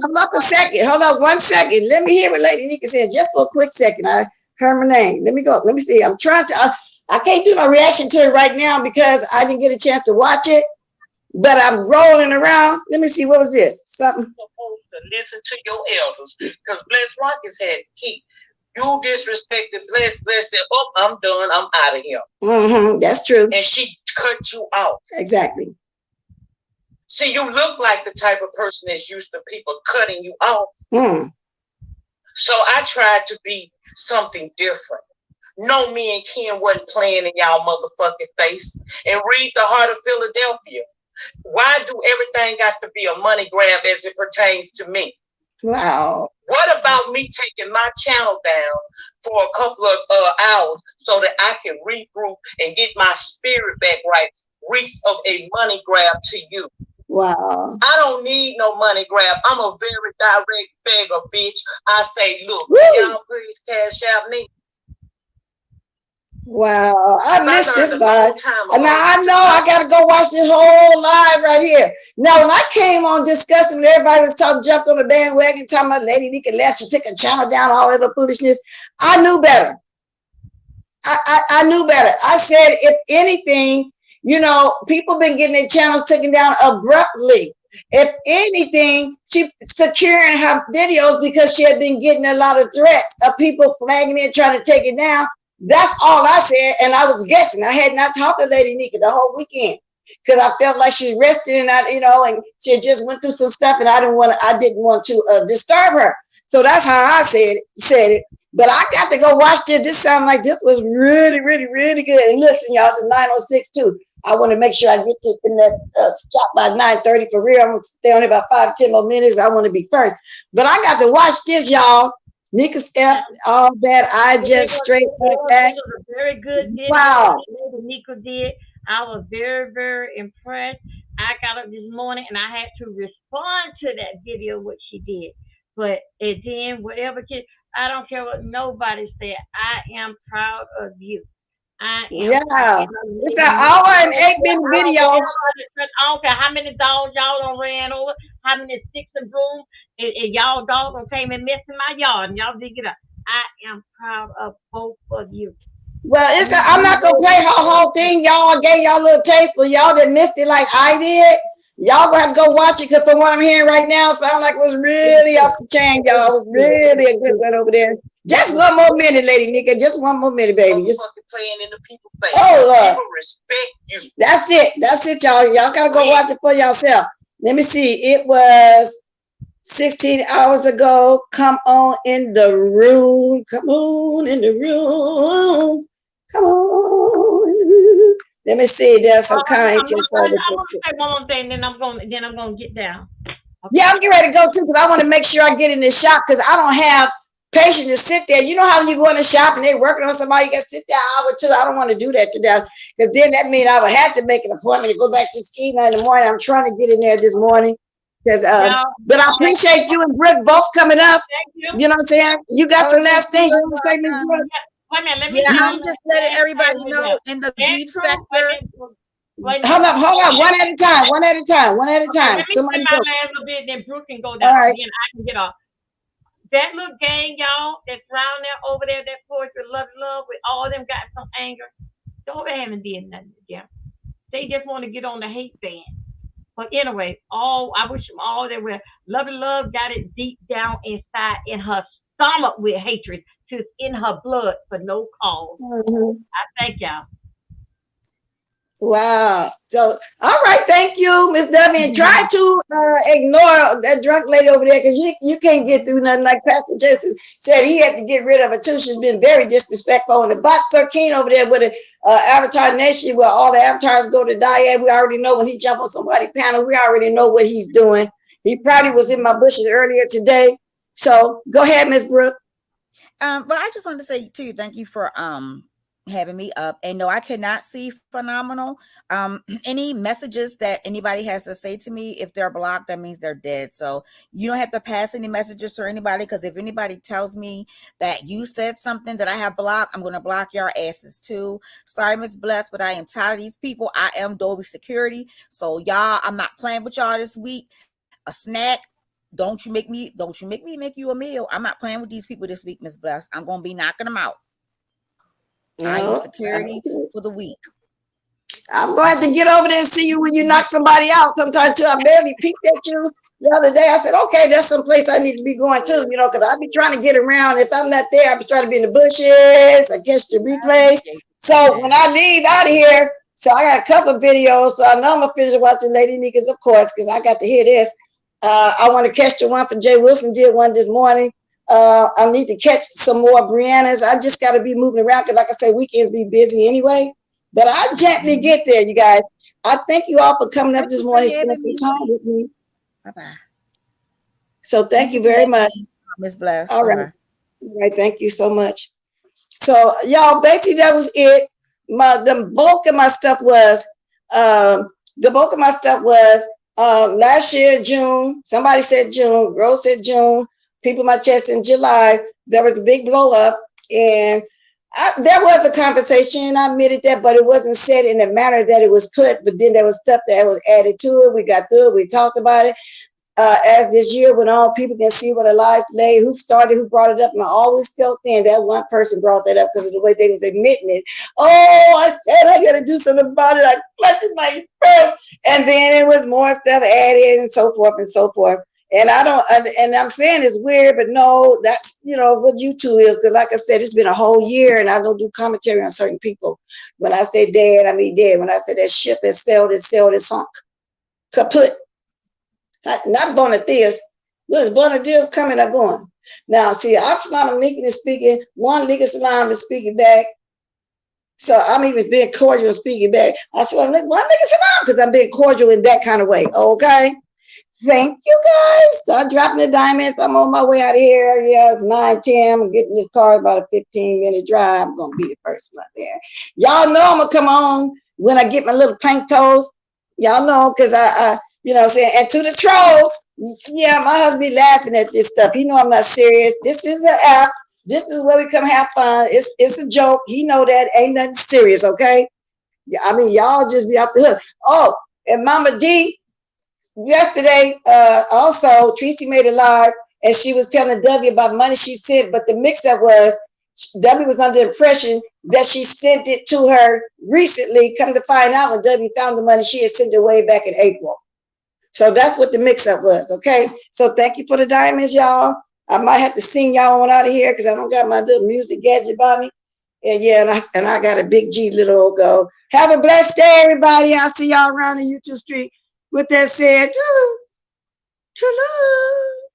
Hold up a second. Hold up 1 second. Let me hear what Lady NYCA said just for a quick second. I heard my name. Let me go. Let me see. I'm trying to. I can't do no reaction to it right now because I didn't get a chance to watch it. But I'm rolling around. Let me see. What was this? Something. Supposed to listen to your elders because Bless Rockets had key. You disrespected Bless said, "Oh, I'm done. I'm out of here." That's true. And she cut you out. Exactly. See, you look like the type of person that's used to people cutting you out. So I tried to be something different. No, me and Ken wasn't playing in y'all motherfucking face. And read The Heart of Philadelphia. Why do everything got to be a money grab as it pertains to me? Wow. What about me taking my channel down for a couple of hours so that I can regroup and get my spirit back right? Reeks of a money grab to you. Wow. I don't need no money grab. I'm a very direct beggar, bitch. I say, look, y'all please cash out me. Wow, I missed this live. Now I know I gotta go watch this whole live right here. Now when I came on discussing, everybody was jumped on the bandwagon, talking about Lady NYCA left, she took a channel down, all that foolishness. I knew better. I knew better. I said, if anything, you know, people been getting their channels taken down abruptly. If anything, she securing her videos because she had been getting a lot of threats of people flagging it, trying to take it down. That's all I said, and I was guessing. I had not talked to Lady NYCA the whole weekend because I felt like she rested and and she had just went through some stuff, and I didn't want to disturb her. So that's how I said it. But I got to go watch this. This sounded like this was really, really, really good. And listen, y'all, it's 9:06 too. I want to make sure I get to in that stop by 9:30 for real. I'm gonna stay on here about 5-10 more minutes. I want to be first. But I got to watch this, y'all. NYCA step, all that. I just straight up act. It was a very good video. Wow. NYCA did. I was very, very impressed. I got up this morning and I had to respond to that video, what she did. But and then whatever kid, I don't care what nobody said. I am proud of you. I am. Yeah, it's an hour and 8-minute video. I don't care how many dogs y'all done ran over, how many sticks and brooms, and y'all dogs done came and messed in my yard, and y'all dig it up. I am proud of both of you. Well, I'm not gonna play her whole thing, y'all. I gave y'all a little taste, but y'all that missed it like I did. Y'all gonna have to go watch it, because from what I'm hearing right now, it sounds like it was really off the chain, y'all. It was really a good one over there. Just one more minute, Lady Nika. Just one more minute, baby. Just playing in the people's face. Oh, Lord. People respect you. That's it. That's it, y'all. Y'all gotta go watch it for yourself. Let me see. It was 16 hours ago. Come on in the room. Come on in the room. Come on in the room. Let me see. There's some kind. I want to say one more thing, then I'm gonna get down. Okay. Yeah, I'm getting ready to go too, because I want to make sure I get in the shop, because I don't have patience to sit there. You know how when you go in the shop and they're working on somebody, you got to sit there an hour or two. I don't want to do that today, because then that means I would have to make an appointment to go back to ski night in the morning. I'm trying to get in there this morning. But I appreciate you and Brooke both coming up. Thank you. You know what I'm saying? You got some last things you want to say, Ms. Brooke? Wait a minute, let me I'm just letting everybody know in the beef sector. Hold up, one at a time. Let me Somebody say my go. last little bit, then Brooke can go down, All right. and I can get off. That little gang, y'all, that's around there over there, that porch with love, with all them got some anger. Don't haven't did nothing to them. They just want to get on the hate band. But anyway, I wish them all that were love got it deep down inside in her stomach with hatred, to in her blood for no cause. Mm-hmm. I thank y'all. Wow. So, all right. Thank you, Miss Dovie. And try to ignore that drunk lady over there, because you can't get through nothing. Like Pastor Joseph said, he had to get rid of her too. She's been very disrespectful. And the bot Sir Keen over there with the Avatar Nation, where all the avatars go to die at, we already know when he jump on somebody's panel, we already know what he's doing. He probably was in my bushes earlier today. So go ahead, Miss Brooke. But I just wanted to say too, thank you for having me up. And no, I cannot see phenomenal. Any messages that anybody has to say to me, if they're blocked, that means they're dead. So you don't have to pass any messages to anybody, because if anybody tells me that you said something that I have blocked, I'm going to block your asses too. Sorry, Miss Blessed, but I am tired of these people. I am Dovie Security. So y'all, I'm not playing with y'all this week. A snack. Don't you make me make you a meal. I'm not playing with these people this week, Miss Blessed. I'm going to be knocking them out. I am security for the week. I'm going to have to get over there and see you when you knock somebody out. Sometimes too, I barely peeked at you the other day. I said, okay, that's some place I need to be going to, you know, because I be trying to get around. If I'm not there, I be trying to be in the bushes. I catch the replays. So when I leave out of here, so I got a couple of videos. So I know I'm going to finish watching Lady Nika's, of course, because I got to hear this. I want to catch the one for Jay Wilson, did one this morning. I need to catch some more Brianna's. I just got to be moving around, because like I say, weekends be busy anyway. But I gently get there, you guys. I thank you all for coming up this morning, spending some time with me. Bye-bye. So thank you very much. Miss Bless. All right. All right. Thank you so much. So y'all, basically that was it. The bulk of my stuff was, last year, June. Somebody said June. Rose said June. People in my chest in July. There was a big blow up, and there was a conversation. I admitted that, but it wasn't said in the manner that it was put. But then there was stuff that was added to it. We got through it. We talked about it. As this year went on, people can see what the lies lay, who started, who brought it up. And I always felt then that one person brought that up because of the way they was admitting it. Oh, I said I got to do something about it. I clutched my purse. And then it was more stuff added and so forth and so forth. And I'm saying it's weird, but no, that's, you know, what YouTube is. Because like I said, it's been a whole year and I don't do commentary on certain people. When I say dead, I mean dead. When I say that ship is sailed, it's sunk. Kaput. Not Bonatheus. Look, Bonatheus coming or going. Now, see, Absalom Lincoln is speaking. One Lincoln Salam is speaking back. So I'm even being cordial and speaking back. I said, one Lincoln Salam, because I'm being cordial in that kind of way. Okay. Thank you, guys. So I'm dropping the diamonds. I'm on my way out of here. Yeah, it's 9:10. I'm getting this car about a 15-minute drive. I'm going to be the first one there. Y'all know I'm going to come on when I get my little pink toes. Y'all know, because I you know what I'm saying? And to the trolls, Yeah, my husband be laughing at this stuff. He know I'm not serious. This is an app. This is where we come have fun. It's a joke. He know that ain't nothing serious, okay? Yeah, I mean, y'all just be off the hook. Oh, and Mama D, yesterday, also, Tracy made a live, and she was telling Dovie about money she sent, but the mix-up was, Dovie was under the impression that she sent it to her recently. Come to find out, when Dovie found the money, she had sent it way back in April. So that's what the mix-up was, okay? So thank you for the diamonds, y'all. I might have to sing y'all on out of here because I don't got my little music gadget by me. And yeah, and I got a big G little old go. Have a blessed day, everybody. I'll see y'all around the YouTube street. With that said, to love.